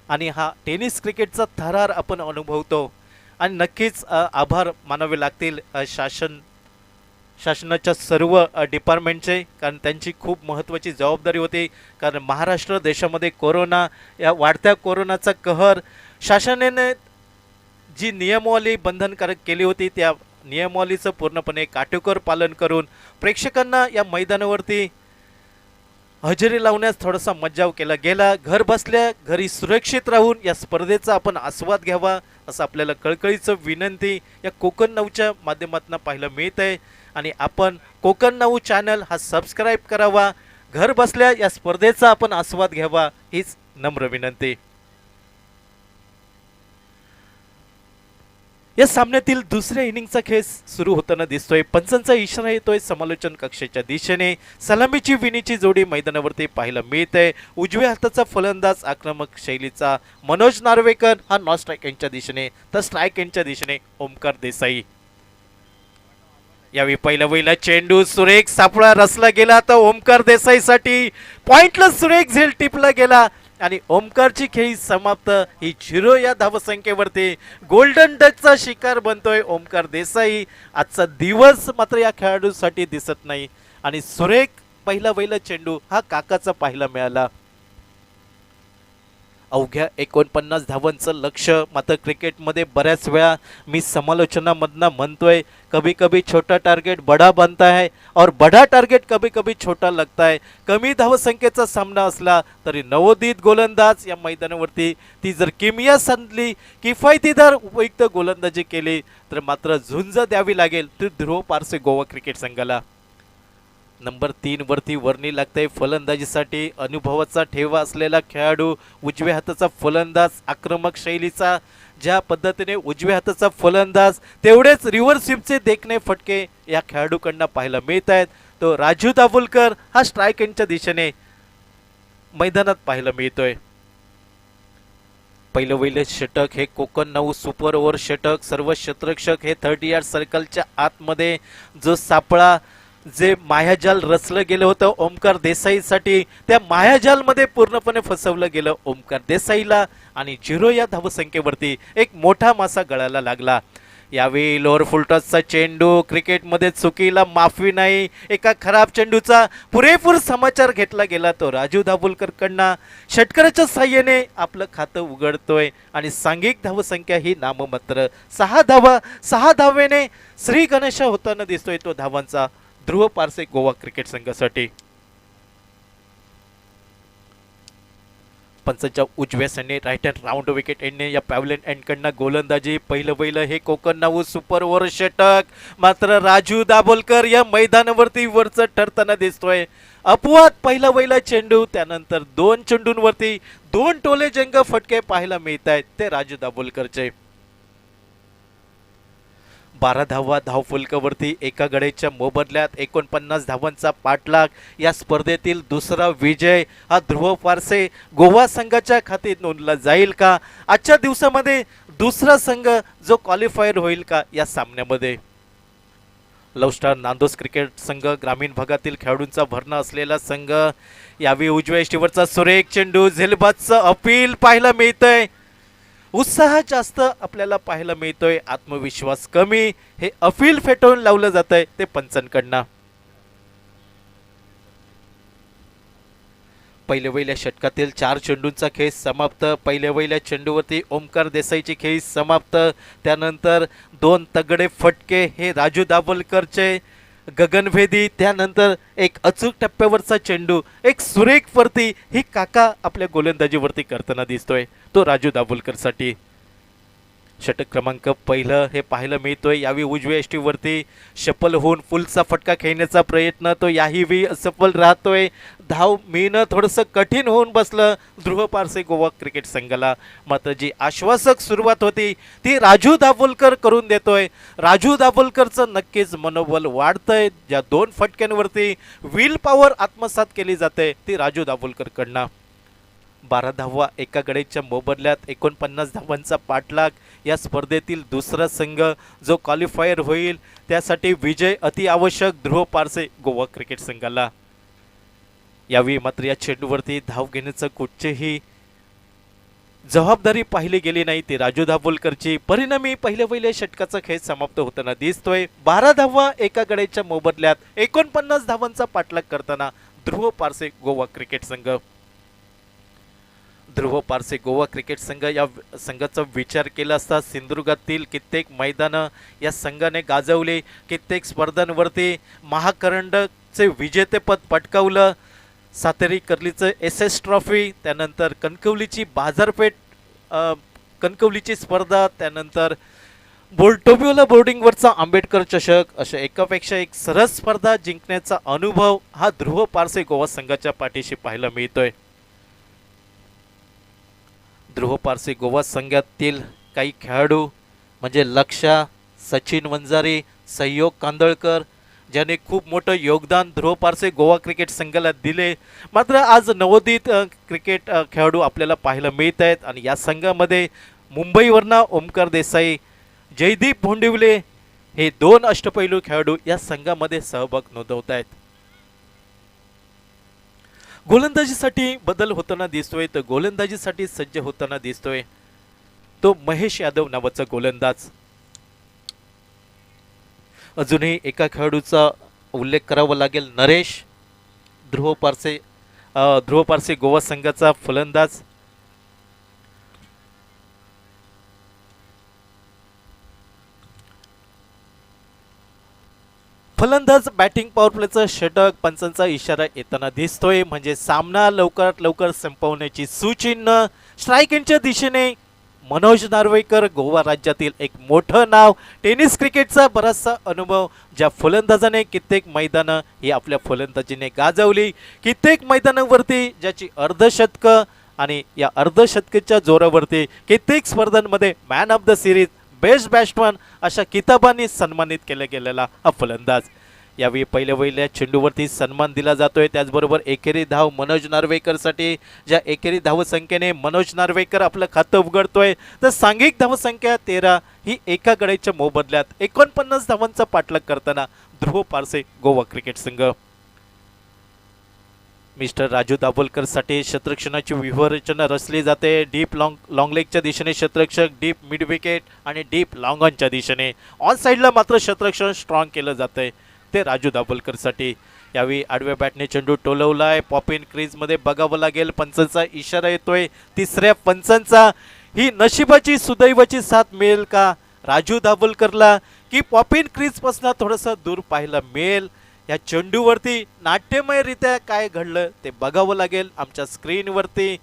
आणि हा टेनिस क्रिकेटचा थरार आपण अनुभवतो आणि नक्कीच आभार मानावे लागतील शासनाच्या सर्व डिपार्टमेंटचे, कारण त्यांची खूप महत्त्वाची जबाबदारी होती. कारण महाराष्ट्र देशामध्ये कोरोना, या वाढत्या कोरोनाचा कहर, शासनाने जी नियमावली बंधनकारक केली होती त्या नियमावलीचं पूर्णपणे काटेकोर पालन करून प्रेक्षकांना या मैदानावरती हजेरी लावण्यास थोडासा मज्जाव केला गेला. घर बसल्या घरी सुरक्षित राहून या स्पर्धेचा आपण आस्वाद घ्यावा असं आपल्याला कळकळीचं विनंती या कोकण नाऊच्या माध्यमातून पाहायला मिळत आहे. आणि आपण कोकण नाऊ चॅनल हा सबस्क्राईब करावा, घर बसल्या या स्पर्धेचा आपण आस्वाद घ्यावा हीच नम्र विनंती. या सामन्यातील दुसऱ्या इनिंगचा खेळ सुरू होताना दिसतोय. पंचांचा इशारा येतोय समालोचन कक्षाच्या दिशेने. सलामीची विनीची जोडी मैदानावरती पाहायला मिळते. उजव्या हाताचा फलंदाज आक्रमक शैलीचा मनोज नार्वेकर हा नॉन स्ट्राईक एंडच्या दिशेने, तर स्ट्राईक एंडच्या दिशेने ओमकार देसाई. यावेळी पहिला चेंडू सुरेख सापळा रचला गेला, तर ओमकार देसाईसाठी पॉइंटला सुरेख झेल टिपला गेला आणि ओमकारची खेळी समाप्त. ही 0 या धावसंख्येवरती गोल्डन डकचा शिकार बनतोय ओमकार देसाई. आजचा दिवस मात्र या खेळाडूसाठी दिसत नाही आणि सुरेख पहिला चेंडू हा काकाचा पाहायला मिळाला. अवघ्या 49 धावांचं लक्ष मात्र क्रिकेटमध्ये बऱ्याच वेळा मी समालोचनामधनं म्हणतोय, कभी कभी छोटा टार्गेट बड़ा बनता है और बड़ा टार्गेट कभी कभी छोटा लगता है. कमी धावसंख्येचा सामना असला तरी नवोदित गोलंदाज या मैदानावरती ती जर किमया सांधली, किफायतीदार उपयुक्त गोलंदाजी केली तर मात्र झुंज द्यावी लागेल तर ध्रुव पारसे गोवा क्रिकेट संघाला. नंबर 3 वरती वर्णी लागते फलंदाजीसाठी अनुभवाचा ठेवा असलेला खेळाडू, उजव्या हाताचा फलंदाज, आक्रमक शैलीचा, ज्या पद्धतीने उजव्या हाताचा फलंदाज तेवढेच रिव्हर्स स्वीपचे देखणे फटके या खेळाडूकडनं पाहायला मिळत आहेत. तो राजू दाभोलकर हा स्ट्राईक एंडच्या दिशेने मैदानात पाहायला मिळतोय. पहिलं षटक हे कोकण नाऊ सुपर ओव्हर षटक. सर्व क्षेत्ररक्षक हे 30 यार्ड सर्कलच्या आतमध्ये जो सापळा, जे मायाजाल रचलं गेलं होतं ओमकार देसाईसाठी, त्या मायाजालमध्ये पूर्णपणे फसवलं गेलं ओमकार देसाईला आणि 0 या धावसंख्येवरती एक मोठा मासा गळायला लागला. यावेळी लोअर फुलटॉसचा चेंडू, क्रिकेटमध्ये चुकीला माफी नाही. एका खराब चेंडूचा पुरेपूर समाचार घेतला गेला तो राजू दाभोलकर कडनं. षटकाराच्या साह्याने आपलं खातं उघडतोय आणि सांघिक धावसंख्या ही नाममात्र 6 धावेने श्री गणेशा होताना दिसतोय तो धावांचा ध्रुव पारसे गोवा क्रिकेट संघासाठी. पंचांच्या उजव्या सैन्य राईट हँड राऊंड विकेट एंडने या पॅव्हलियन एंडकडनं गोलंदाजी. पहिलं हे कोकण नाऊ सुपर ओव्हर षटक. मात्र राजू दाभोलकर या मैदानावरती वरचं ठरताना दिसतोय. अपवाद पहिला चेंडू, त्यानंतर 2 चेंडूंवरती 2 टोले जंग फटके पाहायला मिळत आहेत ते राजू दाभोलकरचे. 12 धावा धावफलकावरती एका गड्याच्या मोबदल्यात 49 धावांचा पाठलाग. या स्पर्धेतील दुसरा विजय हा ध्रुव पारसे गोवा संघाच्या खात्यात नोंदला जाईल का? आजच्या दिवसामध्ये दुसरा संघ जो क्वालिफायर होईल का या सामन्यामध्ये? लव स्टार नांदोस क्रिकेट संघ ग्रामीण भागातील खेळाडूंचा भरणा असलेला संघ. यावेळी उजव्या इष्टीवरचा सुरेख चेंडू, झेलबादचं अपील पाहायला मिळतंय. उत्साह जास्त आपल्याला पाहायला मिळतोय, आत्मविश्वास कमी, हे अफील फेटाळून लावलं जात आहे ते पंचांकडनं. पहिल्या षटकातील 4 चेंडूंचा खेळ समाप्त. पहिल्या चेंडूवरती ओमकार देसाईची खेळी समाप्त. त्यानंतर 2 तगडे फटके हे राजू दाभोलकरचे गगनभेदी. त्यानंतर एक अचूक टप्प्यावरचा चेंडू, एक सुरेख वरती ही काका आपल्या गोलंदाजीवरती करताना दिसतोय, तो राजू दाभोलकरसाठी. षटक क्रमांक पहिलं हे पाहायला मिळतोय. यावेळी उजव्या यष्टीवरती सफल होऊन फुलचा फटका खेळण्याचा प्रयत्न, तो याही असफल राहतोय. धाव मिळणं थोडंसं कठीण होऊन बसलं ध्रुव पारसे गोवा क्रिकेट संघाला. मात्र जी आश्वासक सुरुवात होती ती राजू दाभोलकर करून देतोय. राजू दाभोलकरचं नक्कीच मनोबल वाढतंय. ज्या 2 फटक्यांवरती विल पॉवर आत्मसात केली जाते ती राजू दाभोलकरकडनं. 12 धावा एका गडीच्या मोबदल्यात 49 धावांचा पाठलाग. या स्पर्धेतील दुसरा संघ जो क्वालिफायर होईल त्यासाठी विजय अति आवश्यक ध्रुव पारसे गोवा क्रिकेट संघाला. यावेळी मात्र या चेंडूवरती धाव घेण्याचं कुठचेही जबाबदारी पाहिली गेली नाही ती राजू दाभोलकरची. परिणामी पहिल्या षटकाचा खेळ समाप्त होताना दिसतोय. 12 धावा एका गडीच्या मोबदल्यात 49 धावांचा पाठलाग करताना ध्रुव पारसे गोवा क्रिकेट संघ. ध्रुव पारसे गोवा क्रिकेट संघ या संघाचा विचार केला असता सिंधुदुर्गातील कित्येक मैदानं या संघाने गाजवले. कित्येक स्पर्धांवरती महाकरंडकचे विजेतेपद पटकावलं. सातेरी कर्लीचं SS ट्रॉफी, त्यानंतर कणकवलीची बाजारपेठ, कणकवलीची स्पर्धा, त्यानंतर टोबियोला बोर्डिंगवरचा आंबेडकर चषक, अशा एकापेक्षा एक सरस स्पर्धा जिंकण्याचा अनुभव हा ध्रुव पारसे गोवा संघाच्या पाठीशी पाहायला मिळतोय. ध्रुव पारसे गोवा संघातील काही खेळाडू म्हणजे लक्षा, सचिन वंजारी, सहयोग कांदळकर, ज्याने खूप मोठं योगदान ध्रुव पारसे गोवा क्रिकेट संघाला दिले. मात्र आज नवोदित क्रिकेट खेळाडू आपल्याला पाहायला मिळत आहेत आणि या संघामध्ये मुंबईवरनं ओमकार देसाई, जयदीप भोंडिवले हे 2 अष्टपैलू खेळाडू या संघामध्ये सहभाग नोंदवत आहेत. गोलंदाजीसाठी बदल होताना दिसतोय, तर गोलंदाजीसाठी सज्ज होताना दिसतोय तो महेश यादव नावाचा गोलंदाज. अजूनही एका खेळाडूचा उल्लेख करावा लागेल, नरेश, ध्रुव पारसे गोवा संघाचा फलंदाज. फलंदाज बॅटिंग पॉवर प्लेचं षटक, पंचांचा इशारा येताना दिसतोय, म्हणजे सामना लवकरात लवकर संपवण्याची सूचिन्ह. स्ट्रायकिंगच्या दिशेने मनोज नार्वेकर, गोवा राज्यातील एक मोठं नाव, टेनिस क्रिकेटचा बराचसा अनुभव, ज्या फलंदाजाने कित्येक मैदानं ही आपल्या फलंदाजीने गाजवली, कित्येक मैदानावरती ज्याची अर्धशतकं आणि या अर्धशतकेच्या जोरावरती कित्येक स्पर्धांमध्ये man of the series, best batsman अशा किताबांनी सन्मानित केला गेलेला हा फलंदाज. यावेळी पहिल्या चेंडूवरती सन्मान दिला जातोय. त्याचबरोबर एकेरी धाव मनोज नार्वेकरसाठी, ज्या एकेरी धावसंख्येने मनोज नार्वेकर आपलं खातं उघडतोय, तर सांघिक धावसंख्या 13 ही एका गड्याच्या मोबदल्यात 49 धावांचा पाठलाग करताना ध्रुव पारसे गोवा क्रिकेट संघ. मिस्टर राजू दाभोलकरसाठी क्षेत्ररक्षणाची व्यूहरचना रचली जाते. डीप लॉंग लेगच्या दिशेने क्षेत्ररक्षक, डीप मिड विकेट आणि डीप लॉंग ऑनच्या दिशेने. ऑन साईडला मात्र क्षेत्ररक्षण स्ट्रॉंग केलं जातंय ते राजू दाभोलकरसाठी. यावेळी आडव्या बॅटने चेंडू टोलवलाय, पॉपिन क्रीजमध्ये बघावं लागेल. पंचांचा इशारा येतोय, तिसऱ्या पंचांचा. ही नशिबाची सुदैवाची साथ मिळेल का राजू दाभोलकरला, की पॉपिन क्रीजपासून थोडंसं दूर पाहायला मिळेल. या चेंडूवरती नाट्यमयरित्या काय घडलं ते बघावं लागेल आमच्या स्क्रीनवरती.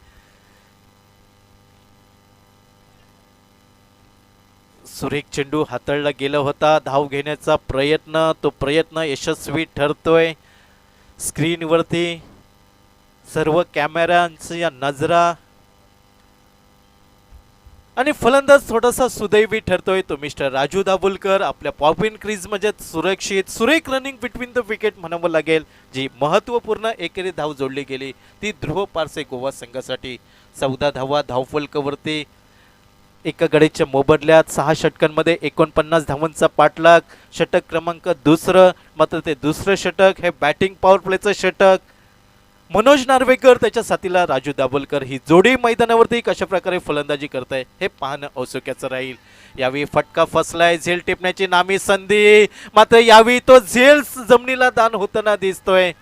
सुरेख चेंडू हाताळला गेला होता. धाव घेण्याचा प्रयत्न, तो प्रयत्न यशस्वी ठरतोय. स्क्रीनवरती सर्व कॅमेऱ्यांच्या नजरा आणि फलंदाज थोडासा सुदैवी ठरतोय तो मिस्टर राजू दाभोलकर. आपल्या पॉपिन क्रीज मध्ये सुरक्षित सुरेख रनिंग बिटवीन द विकेट म्हणावं लागेल. जी महत्वपूर्ण एकेरी धाव जोडली गेली ती ध्रुव पारसे गोवा संघासाठी. 14 धावा धावफलकावरती एका गडीच्या मोबदल्यात 6 षटकांमध्ये 49 धावांचा पाठलाग. षटक क्रमांक दुसरं, मात्र ते दुसरं षटक हे बॅटिंग पॉवर प्लेचं षटक. मनोज नार्वेकर त्याच्या साथीला राजू दाभोलकर ही जोडी मैदानावरती कशा प्रकारे फलंदाजी करत आहे हे पाहणं औत्सुक्याचं राहील. यावेळी फटका फसलाय, झेल टिपण्याची नामी संधी, मात्र यावेळी तो झेल जमिनीला दान होताना दिसतोय.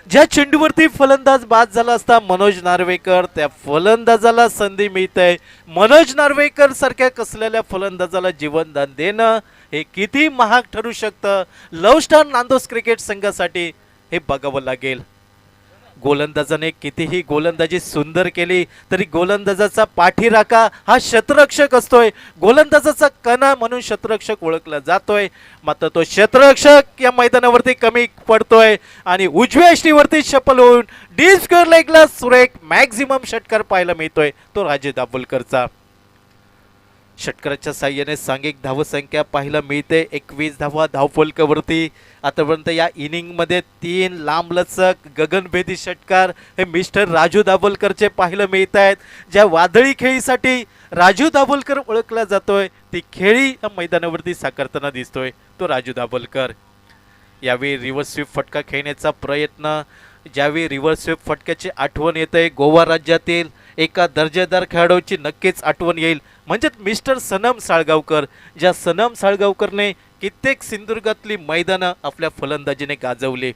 ज्या चेंडूवरती फलंदाज बाद झाला असता मनोज नार्वेकर, त्या फलंदाजाला संधी मिळते. मनोज नार्वेकर सारख्या कसलेल्या फलंदाजाला जीवनदान देणं हे किती महाग ठरू शकतं, लव्ह स्टार नांदोस क्रिकेट संघासाठी हे बघावं लागेल. गोलंदाजाने कितीही गोलंदाजी सुंदर केली तरी गोलंदाजाचा पाठीराखा हा शतरक्षक असतोय. गोलंदाजाचा कणा म्हणून शतरक्षक ओळखला जातोय, मात्र तो शतरक्षक या मैदानावरती कमी पडतोय आणि उजव्या यष्टीवरती शफल होऊन डी स्क्वेअर लेगला सुरेख मॅक्झिमम षटकार पाहायला मिळतोय तो राजू दाभोलकरचा. षटकाराच्या साह्याने सांघिक धावसंख्या पाहायला मिळते 21 धावा धावफलकावरती. आतापर्यंत या इनिंगमध्ये 3 लांबलचक गगनभेदी षटकार हे मिस्टर राजू दाभोलकरचे पाहायला मिळत आहेत. ज्या वादळी खेळीसाठी राजू दाभोलकर ओळखला जातोय ती खेळी या मैदानावरती साकारताना दिसतोय तो राजू दाभोलकर. यावेळी रिव्हर्स स्वीप फटका खेळण्याचा प्रयत्न, ज्यावेळी रिव्हर्स स्वीप फटक्याची आठवण येते गोवा राज्यातील एका दर्जेदार खेळाडूची नक्कीच आठवण येईल, म्हणजेच मिस्टर सनम साळगावकर. ज्या सनम साळगावकरने कित्येक सिंधुदुर्गातली मैदानं आपल्या फलंदाजीने गाजवली.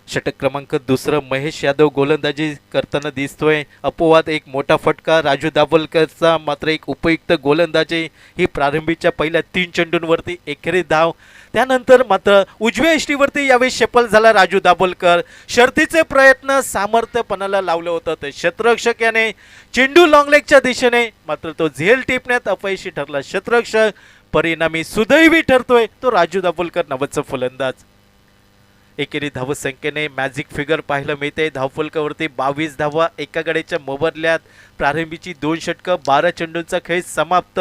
षटक क्रमांक दुसरं महेश यादव गोलंदाजी करताना दिसतोय. अपवाद एक मोठा फटका राजू दाभोलकरचा, मात्र एक उपयुक्त गोलंदाजी ही प्रारंभीच्या पहिल्या 3 चेंडूंवरती एकेरी धाव. त्यानंतर मात्र उजव्या यष्टीवरती यावेळी शफल झाला राजू दाभोलकर. शर्तीचे प्रयत्न सामर्थ्यपणाला लावलं होतं ते शतरक्षक याने चेंडू लॉंगलेगच्या दिशेने, मात्र तो झेल टिपण्यात अपयशी ठरला शतरक्षक. परिणामी सुदैवी ठरतोय तो राजू दाभोलकर नावाचा फलंदाज. एकेरी धावसंख्येने मॅजिक फिगर पाहायला मिळते. धावफलकावरती 22 धावा एका गड्याच्या मोबदल्यात. प्रारंभीची 2 षटकं 12 चेंडूंचा खेळ समाप्त.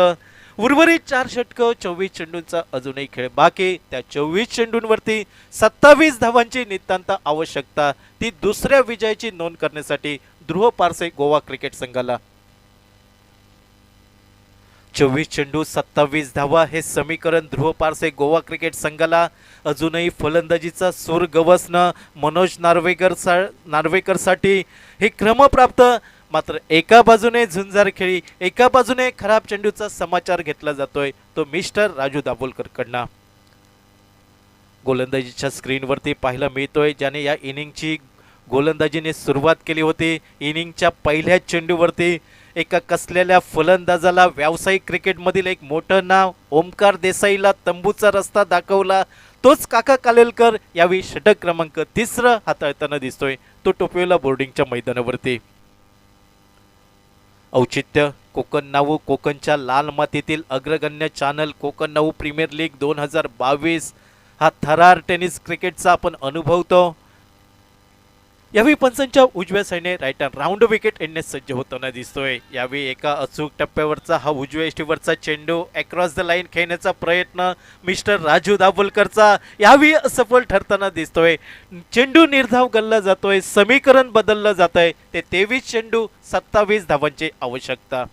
उर्वरित 4 षटकं 24 चेंडूंचा अजूनही खेळ बाकी. त्या 24 चेंडूंवरती 27 धावांची नितांत आवश्यकता, ती दुसऱ्या विजयाची नोंद करण्यासाठी ध्रुव पारसे गोवा क्रिकेट संघाला. 24 चेंडू 27 धावा हे समीकरण ध्रुव पारसे गोवा क्रिकेट संघाला. अजूनही फलंदाजीचा सूर गवसणं मनोज नार्वेकरसाठी हे क्रमप्राप्त, मात्र एका बाजूने झुंजार खेळी, एका बाजूने खराब चेंडूचा समाचार घेतला जातोय तो मिस्टर राजू दाभोलकरकडनं. गोलंदाजीच्या स्क्रीनवरती पाहायला मिळतोय ज्याने या इनिंगची गोलंदाजीने सुरुवात केली होती. इनिंगच्या पहिल्या चेंडूवरती एका कसलेल्या फलंदाजाला व्यावसायिक क्रिकेटमधील एक मोठं नाव ओमकार देसाईला तंबूचा रस्ता दाखवला तोच काका कालेलकर यावेळी षटक क्रमांक 3 हाताळताना दिसतोय तो टोपिवला बोर्डिंगच्या मैदानावरती. औचित्य कोकण नाऊ, कोकणच्या लाल मातीतील अग्रगण्य channel Konkan now premier league 2022 हा थरार टेनिस क्रिकेटचा आपण अनुभवतो. यावेळी पंचांच्या उजव्या साईडने राईट राऊंड विकेट एंडने सज्ज होताना दिसतोय. यावेळी एका अचूक टप्प्यावरचा हा उजव्या यष्टीवरचा चेंडू अक्रॉस द लाईन खेळण्याचा प्रयत्न मिस्टर राजू दाभोलकरचा यावेळी असफल ठरताना दिसतोय. चेंडू निर्धाव गल्ला जातोय, समीकरण बदललं जात आहे. ते 23 चेंडू 27 धावांची आवश्यकता.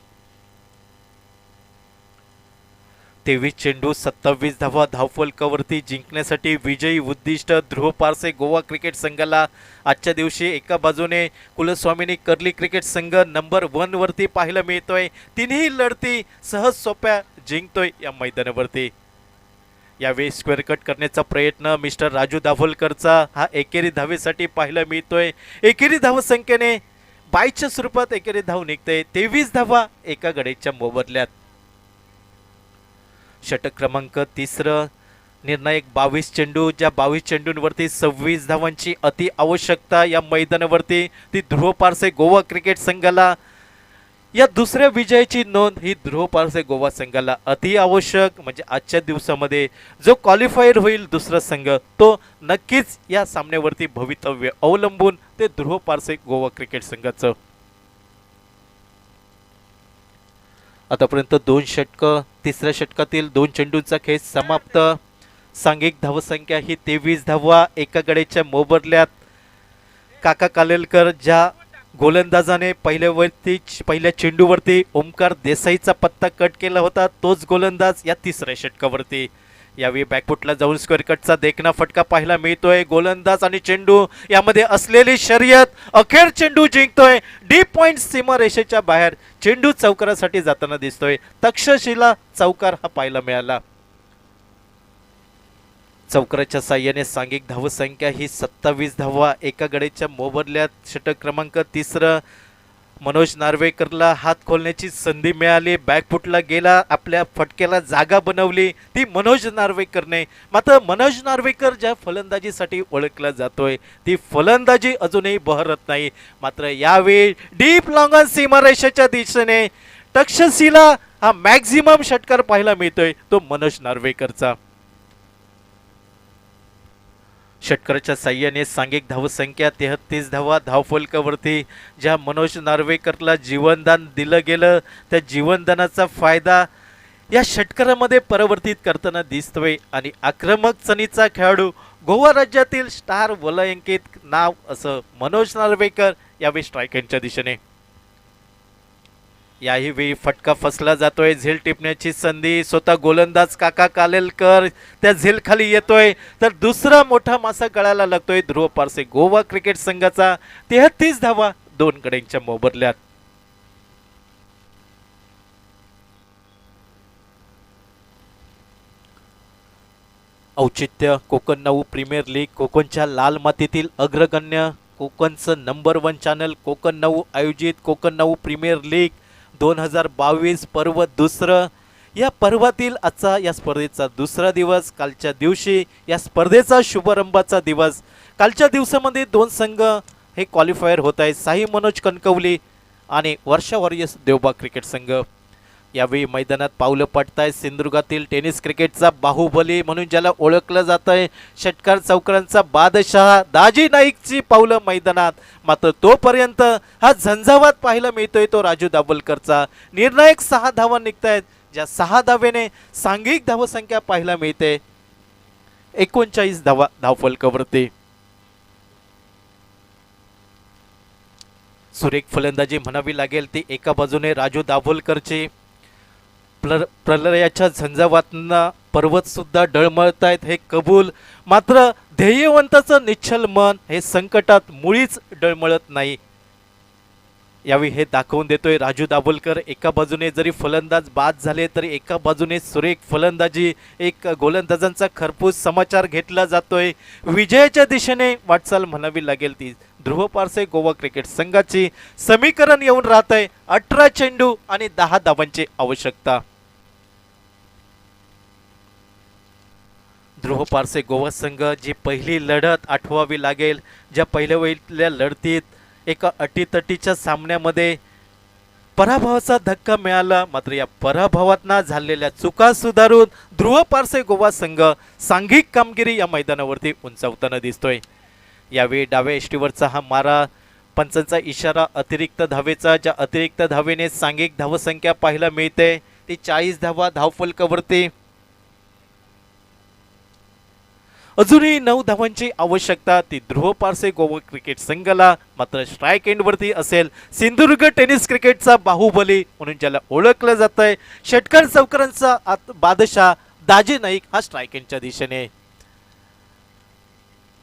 23 चेंडू 27 धावा धावफलकावरती जिंकण्यासाठी विजयी उद्दिष्ट ध्रुव पारसे गोवा क्रिकेट संघाला. आजच्या दिवशी एका बाजूने कुलस्वामिनी कर्ली क्रिकेट संघ नंबर 1 वरती पाहायला मिळतोय. तिन्ही लढती सहज सोप्या जिंकतोय या मैदानावरती. यावेळी स्क्वेअर कट करण्याचा प्रयत्न मिस्टर राजू दाभोलकरचा हा एकेरी धावेसाठी पाहायला मिळतोय. एकेरी धावसंख्येने 22च्या स्वरूपात एकेरी धाव निघते. 23 धावा एका गड्याच्या मोबदल्यात. षटक क्रमांक 3 निर्णायक 22 चेंडू, ज्या 22 चेंडूंवरती 26 धावांची अति आवश्यकता या मैदानावरती ती ध्रुव पारसे गोवा क्रिकेट संघाला. या दुसऱ्या विजयाची नोंद ही ध्रुव पारसे गोवा संघाला अति आवश्यक. म्हणजे आजच्या दिवसामध्ये जो क्वालिफायर होईल दुसरा संघ तो नक्कीच या सामन्यावरती भवितव्य अवलंबून ते ध्रुव पारसे गोवा क्रिकेट संघाचं. आतापर्यंत 2 षटकं, 3ऱ्या षटकातील 2 चेंडूंचा खेळ समाप्त. सांघिक धावसंख्या ही 23 धावा एका गड्याच्या मोबदल्यात. काका कालेलकर ज्या गोलंदाजाने पहिल्या चेंडूवरती ओमकार देसाईचा पत्ता कट केला होता तोच गोलंदाज या 3ऱ्या षटकावरती. यावेळी बॅकफुटला जाऊन स्क्वेअर कटचा देखणा फटका पाहायला मिळतोय. गोलंदाज आणि चेंडू यामध्ये असलेली शर्यत, अखेर चेंडू जिंकतोय. डीप पॉइंट सीमारेषेच्या बाहेर चेंडू चौकारासाठी जाताना दिसतोय. तक्षशिला चौकार हा पाहायला मिळाला. चौकाराच्या साह्याने सांघिक धावसंख्या ही 27 धावा. एका गडीच्या मोबदल्यात षटक क्रमांक 3 मनोज नार्वेकरला हात खोलण्याची संधी मिळाली. बॅकफुटला गेला, आपल्या फटक्याला जागा बनवली ती मनोज नार्वेकरने. मात्र मनोज नार्वेकर ज्या फलंदाजीसाठी ओळखला जातोय ती फलंदाजी अजूनही बहरत नाही. मात्र यावेळी डीप लॉंग ऑन सीमारेषेच्या दिशेने तक्षशिला हा मॅक्झिमम षटकार पाहायला मिळतोय तो मनोज नार्वेकरचा. षटकाराच्या साह्याने सांघिक धावसंख्या 33 धावा. धावफलकावरती ज्या मनोज नार्वेकरला जीवनदान दिलं गेलं त्या जीवनदानाचा फायदा या षटकारामध्ये परावर्तित करताना दिसतोय. आणि आक्रमक चणीचा खेळाडू, गोवा राज्यातील स्टार वलयांकित नाव असं मनोज नार्वेकर यावेळी स्ट्रायकरच्या दिशेने. याही वेळी फटका फसला जातोय. झेल टिपण्याची संधी, स्वतः गोलंदाज काका कालेलकर त्या झेल खाली येतोय. तर दुसरा मोठा मासा गळाला लागतोय ध्रुव पारसे गोवा क्रिकेट संघाचा. 33 धावा 2 गड्यांच्या मोबदल्यात. औचित्य कोकण 9 प्रीमियर लीग, कोकणच्या लाल मातीतील अग्रगण्य कोकणचं नंबर 1 चॅनल कोकण 9 आयोजित कोकण 9 प्रीमियर लीग 2022 पर्व दुसरं. या पर्वातील आजचा या स्पर्धेचा दुसरा दिवस. कालच्या दिवशी या स्पर्धेचा शुभारंभाचा दिवस. कालच्या दिवसामध्ये 2 संघ हे क्वालिफायर होत आहेत. साई मनोज कणकवली आणि वर्षा वॉरियर्स देवबाग क्रिकेट संघ. यावेळी मैदानात पावलं पडताय सिंधुदुर्गातील टेनिस क्रिकेटचा बाहुबली म्हणून ज्याला ओळखलं जात आहे, षटकार चौकारांचा बादशाह दाजी नाईकची पावलं मैदानात. मात्र तोपर्यंत हा झंझावात पाहायला मिळतोय तो राजू दाभोलकरचा. निर्णायक 6 धावा निघतायत, ज्या 6 धावेने सांघिक धावसंख्या पाहायला मिळते 39 धावा धावफलकावरती. सुरेख फलंदाजी म्हणावी लागेल ती एका बाजूने राजू दाभोलकरची. प्रलयाच्या झंझावातना पर्वत सुद्धा डळमळतायत हे कबूल. मात्र ध्येयवंताचं निश्चल मन हे संकटात मुळीच डळमळत नाही. यावेळी हे दाखवून देतोय राजू दाभोलकर. एका बाजूने जरी फलंदाज बाद झाले तरी एका बाजूने सुरेख फलंदाजी, एक गोलंदाजांचा खरपूस समाचार घेतला जातोय. विजयाच्या दिशेने वाटचाल म्हणावी लागेल ती ध्रुव पारसे गोवा क्रिकेट संघाची. समीकरण येऊन राहत आहे 18 चेंडू आणि 10 धावांची आवश्यकता. ध्रुव पारसे गोवा संघ जी पहिली लढत आठवावी लागेल, ज्या पहिल्या वेळेला लढतीत एका अटीतटीच्या सामन्यामध्ये पराभवाचा धक्का मिळाला. मात्र या पराभवातना झालेल्या चुका सुधारून ध्रुव पारसे गोवा संघ सांघिक कामगिरी या मैदानावरती उंचावताना दिसतोय. यावेळी डाव्या एष्टीवरचा हा मारा, पंचांचा इशारा अतिरिक्त धावेचा, ज्या अतिरिक्त धावेने सांघिक धावसंख्या पाहायला मिळते ती 40 धावा धावफलकावरती. अजूनही 9 धावांची आवश्यकता ती ध्रुव पारसे गोवा क्रिकेट संघाला. मात्र स्ट्राईक एंडवरती असेल सिंधुदुर्ग टेनिस क्रिकेटचा बाहुबली म्हणून ज्याला ओळखलं जात आहे, षटकार चौकारांचा बादशाह दाजी नाईक हा स्ट्राईक एंडच्या दिशेने.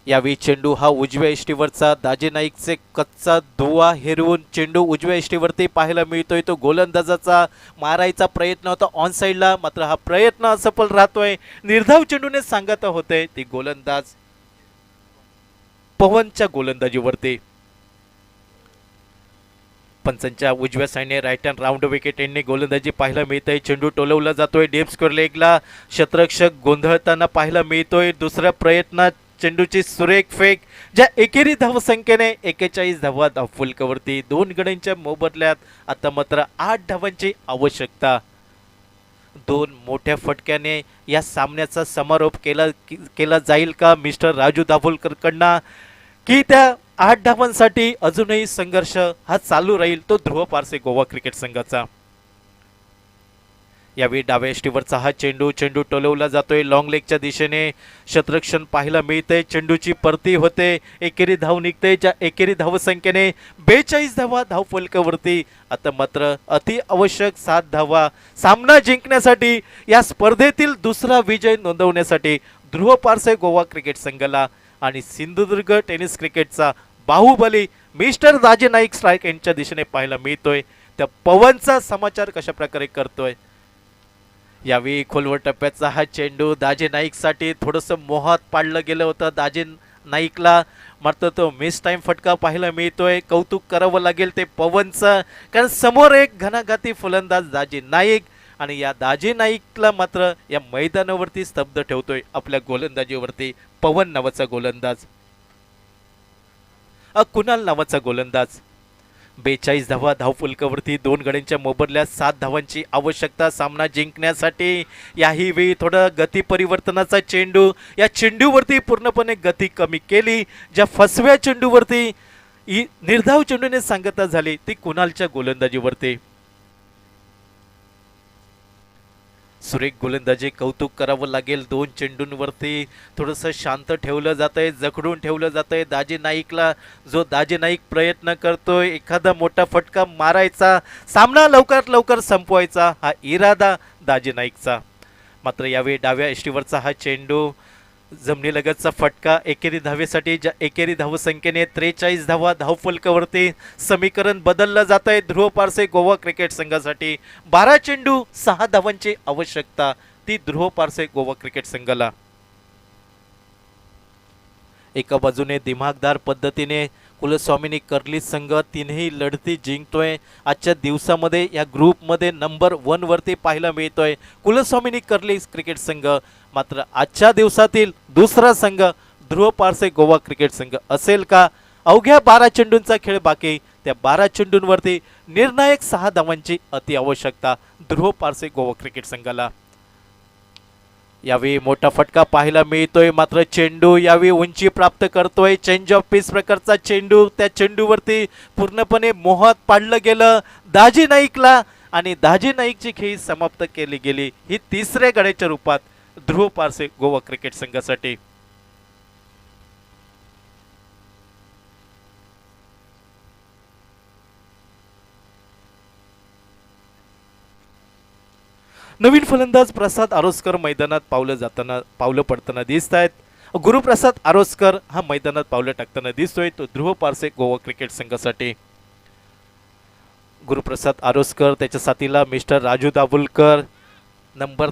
यावेळी चेंडू हा उजव्या एष्टीवरचा, दाजी नाईकचे कच्चा दुवा हेरून चेंडू उजव्या एष्टीवरती पाहायला मिळतोय. तो गोलंदाजाचा मारायचा प्रयत्न होता ऑन साईडला, मात्र हा प्रयत्न असफल राहतोय. निर्धाव चेंडूने सांगत होते ती गोलंदाज पवनच्या गोलंदाजीवरती. पंचांच्या उजव्या साईडने राईट हँड राऊंड विकेट एंडने गोलंदाजी पाहायला मिळतोय. चेंडू टोलवला जातोय डीप स्क्वेअर लेगला, शतरक्षक गोंधळताना पाहायला मिळतोय. दुसऱ्या प्रयत्नात चेंडूची सुरेख फेक, ज्या एकेरी धावसंख्येने 41 धावा धावफलकावरती. 2 गड्यांच्या मोबदल्यात आता मात्र 8 धावांची आवश्यकता. 2 मोठ्या फटक्याने या सामन्याचा समारोप केला जाईल का मिस्टर राजू दाभोलकरकडनं, की त्या 8 धावांसाठी अजूनही संघर्ष हा चालू राहील तो ध्रुव पारसे गोवा क्रिकेट संघाचा. यावेळी डाव्या यष्टीवरचा हा चेंडू टोलवला जातोय लॉंग लेगच्या दिशेने. क्षेत्ररक्षण पाहायला मिळतंय. चेंडूची परती होते. एकेरी धाव निघते. ज्या एकेरी धावसंख्येने 42 धावा धावफलकावरती. आता मात्र अति आवश्यक 7 धावा सामना जिंकण्यासाठी, या स्पर्धेतील दुसरा विजय नोंदवण्यासाठी ध्रुव पारसे गोवा क्रिकेट संघाला आणि सिंधुदुर्ग टेनिस क्रिकेटचा बाहुबली मिस्टर दाजी नाईक स्ट्राईक यांच्या दिशेने पाहायला मिळतोय. त्या पवनचा समाचार कशा प्रकारे करतोय. यावेळी खोलवर टप्प्याचा हा चेंडू दाजी नाईकसाठी थोडंसं मोहात पाडलं गेलं होतं. दाजी नाईकला मात्र तो मिस टाइम फटका पाहायला मिळतोय. कौतुक करावं लागेल ते पवनचं, कारण समोर एक घणाघाती फलंदाज दाजी नाईक, आणि या दाजी नाईकला मात्र या मैदानावरती स्तब्ध ठेवतोय आपल्या गोलंदाजीवरती पवन नावाचा गोलंदाज, कुणाल नावाचा गोलंदाज. 42 धावा धावफलकावरती 2 गड्यांच्या मोबदल्यात 7 धावांची आवश्यकता सामना जिंकण्यासाठी. याही वेळी थोडं गती परिवर्तनाचा चेंडू, या चेंडूवरती पूर्णपणे गती कमी केली. ज्या फसव्या चेंडूवरती निर्धाव चेंडूने सांगता झाली ती कुणालच्या गोलंदाजीवरती. सुरेख गोलंदाजी, कौतुक करावं लागेल. 2 चेंडूंवरती थोडंसं शांत ठेवलं जातंय, जखडून ठेवलं जातंय दाजी नाईकला. जो दाजी नाईक प्रयत्न करतोय एखादा मोठा फटका मारायचा, सामना लवकरात लवकर संपवायचा, हा इरादा दाजी नाईकचा. मात्र यावेळी डाव्या यष्टीवरचा हा चेंडू, जमिनीलगतचा फटका एकेरी धावेसाठी. ज्या एकेरी धावसंख्येने 43 धावा धावफलकावरती समीकरण बदललं जात आहे ध्रुव पारसे गोवा क्रिकेट संघासाठी. 12 चेंडू 6 धावांची आवश्यकता ती ध्रुव पारसे गोवा क्रिकेट संघाला. एका बाजूने दिमागदार पद्धतीने कुलस्वामिनी कर्ली संघ तीनही लढती जिंकतोय. आजच्या दिवसामध्ये या ग्रुपमध्ये नंबर 1 वरती पाहायला मिळतोय कुलस्वामिनी कर्ली क्रिकेट संघ. मात्र आजच्या दिवसातील दुसरा संघ ध्रुव पारसे गोवा क्रिकेट संघ असेल का? अवघ्या 12 चेंडूंचा खेळ बाकी. त्या 12 चेंडूंवरती निर्णायक 6 धावांची अति आवश्यकता ध्रुव पारसे गोवा क्रिकेट संघाला. यावेळी मोठा फटका पाहायला मिळतोय. मात्र चेंडू यावेळी उंची प्राप्त करतोय. चेंज ऑफ पीस प्रकारचा चेंडू, त्या चेंडूवरती पूर्णपणे मोहात पाडलं गेलं दाजी नाईकला, आणि दाजी नाईकची खेळी समाप्त केली गेली. ही तिसऱ्या गड्याच्या रूपात ध्रुव पारसे गोवा क्रिकेट संघासाठी. नवीन फलंदाज प्रसाद आरोसकर मैदानात पावलं पडताना दिसत आहेत. गुरुप्रसाद आरोसकर हा मैदानात पावलं टाकताना दिसतोय तो ध्रुव पारसे गोवा क्रिकेट संघासाठी. गुरुप्रसाद आरोसकर, त्याच्या साथीला मिस्टर राजू दाभोलकर, नंबर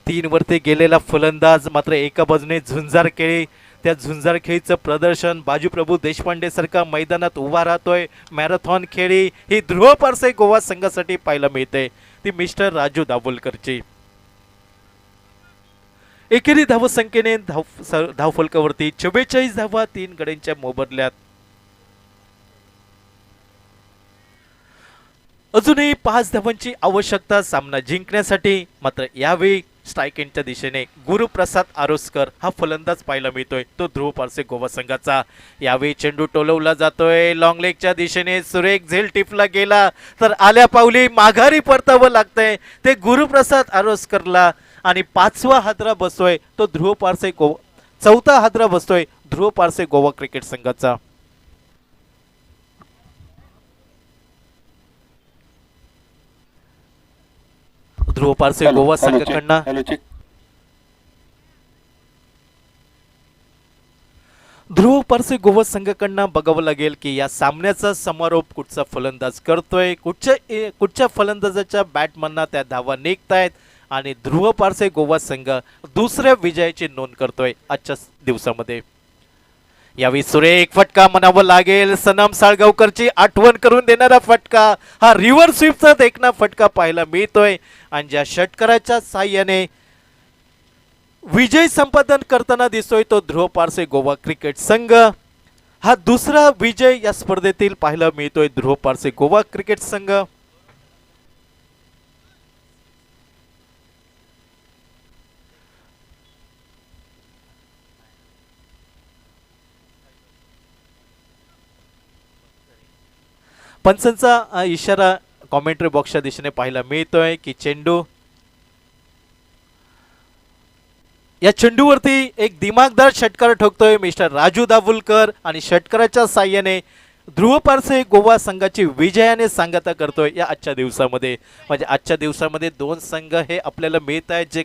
3 वरती गेलेला फलंदाज. मात्र एका बाजूने झुंजार खेळी, त्या झुंजार खेळीचं प्रदर्शन बाजूप्रभू देशपांडे सारखा मैदानात उभा राहतोय. मॅरेथॉन खेळी ही ध्रुव पारसे गोवा संघासाठी पाहायला मिळते ती मिस्टर राजू दाभोलकरची. एकेरी धावसंख्येने धावफलकावरती 44 धावा 3 गड्यांच्या मोबदल्यात. अजूनही 5 धावांची आवश्यकता सामना जिंकण्यासाठी. मात्र यावेळी स्ट्राईक एंडच्या दिशेने गुरुप्रसाद आरोसकर हा फलंदाज पाहायला मिळतोय तो ध्रुव पारसे गोवा संघाचा. यावेळी चेंडू टोलवला जातोय लॉंग लेगच्या दिशेने. सुरेख झेल टिपला गेला तर आल्या पावली माघारी परतावं लागतंय ते गुरुप्रसाद आरोसकरला, आणि 5वा हादरा बसतोय तो ध्रुव पारसे गोवा, 4था हादरा बसतोय ध्रुव पारसे गोवा क्रिकेट संघाचा. ध्रुव पारसे गोवा संघाकडनं ध्रुव पारसे गोवा संघाकडनं बघावं लागेल की या सामन्याचा समारोप कुठचा फलंदाज करतोय, कुठच्या फलंदाजाच्या बॅटमनना त्या धावा निघतायत, आणि ध्रुव पारसे गोवा संघ दुसऱ्या विजयाची नोंद करतोय आजच्या दिवसामध्ये. यावेळी सुरेख फटका म्हणावं लागेल. सनम साळगावकरची आठवण करून देणारा फटका, हा रिव्हर स्वीपचा देखना फटका पाहायला मिळतोय, आणि ज्या षटकाराच्या साह्याने विजय संपादन करताना दिसतोय तो ध्रुव पारसे गोवा क्रिकेट संघ. हा दुसरा विजय या स्पर्धेतील पाहायला मिळतोय ध्रुव पारसे गोवा क्रिकेट संघ. पंचांचा इशारा कॉमेंट्री बॉक्सच्या दिशेने पाहायला मिळतोय की चेंडू या चेंडूवरती एक दिमागदार षटकार ठोकतोय मिस्टर राजू दाभोलकर आणि षटकाराच्या साह्याने ध्रुव पारसे गोवा संघाची विजयाने सांगता करतोय या आजच्या दिवसामध्ये. म्हणजे आजच्या दिवसामध्ये दोन संघ हे आपल्याला मिळत आहेत जे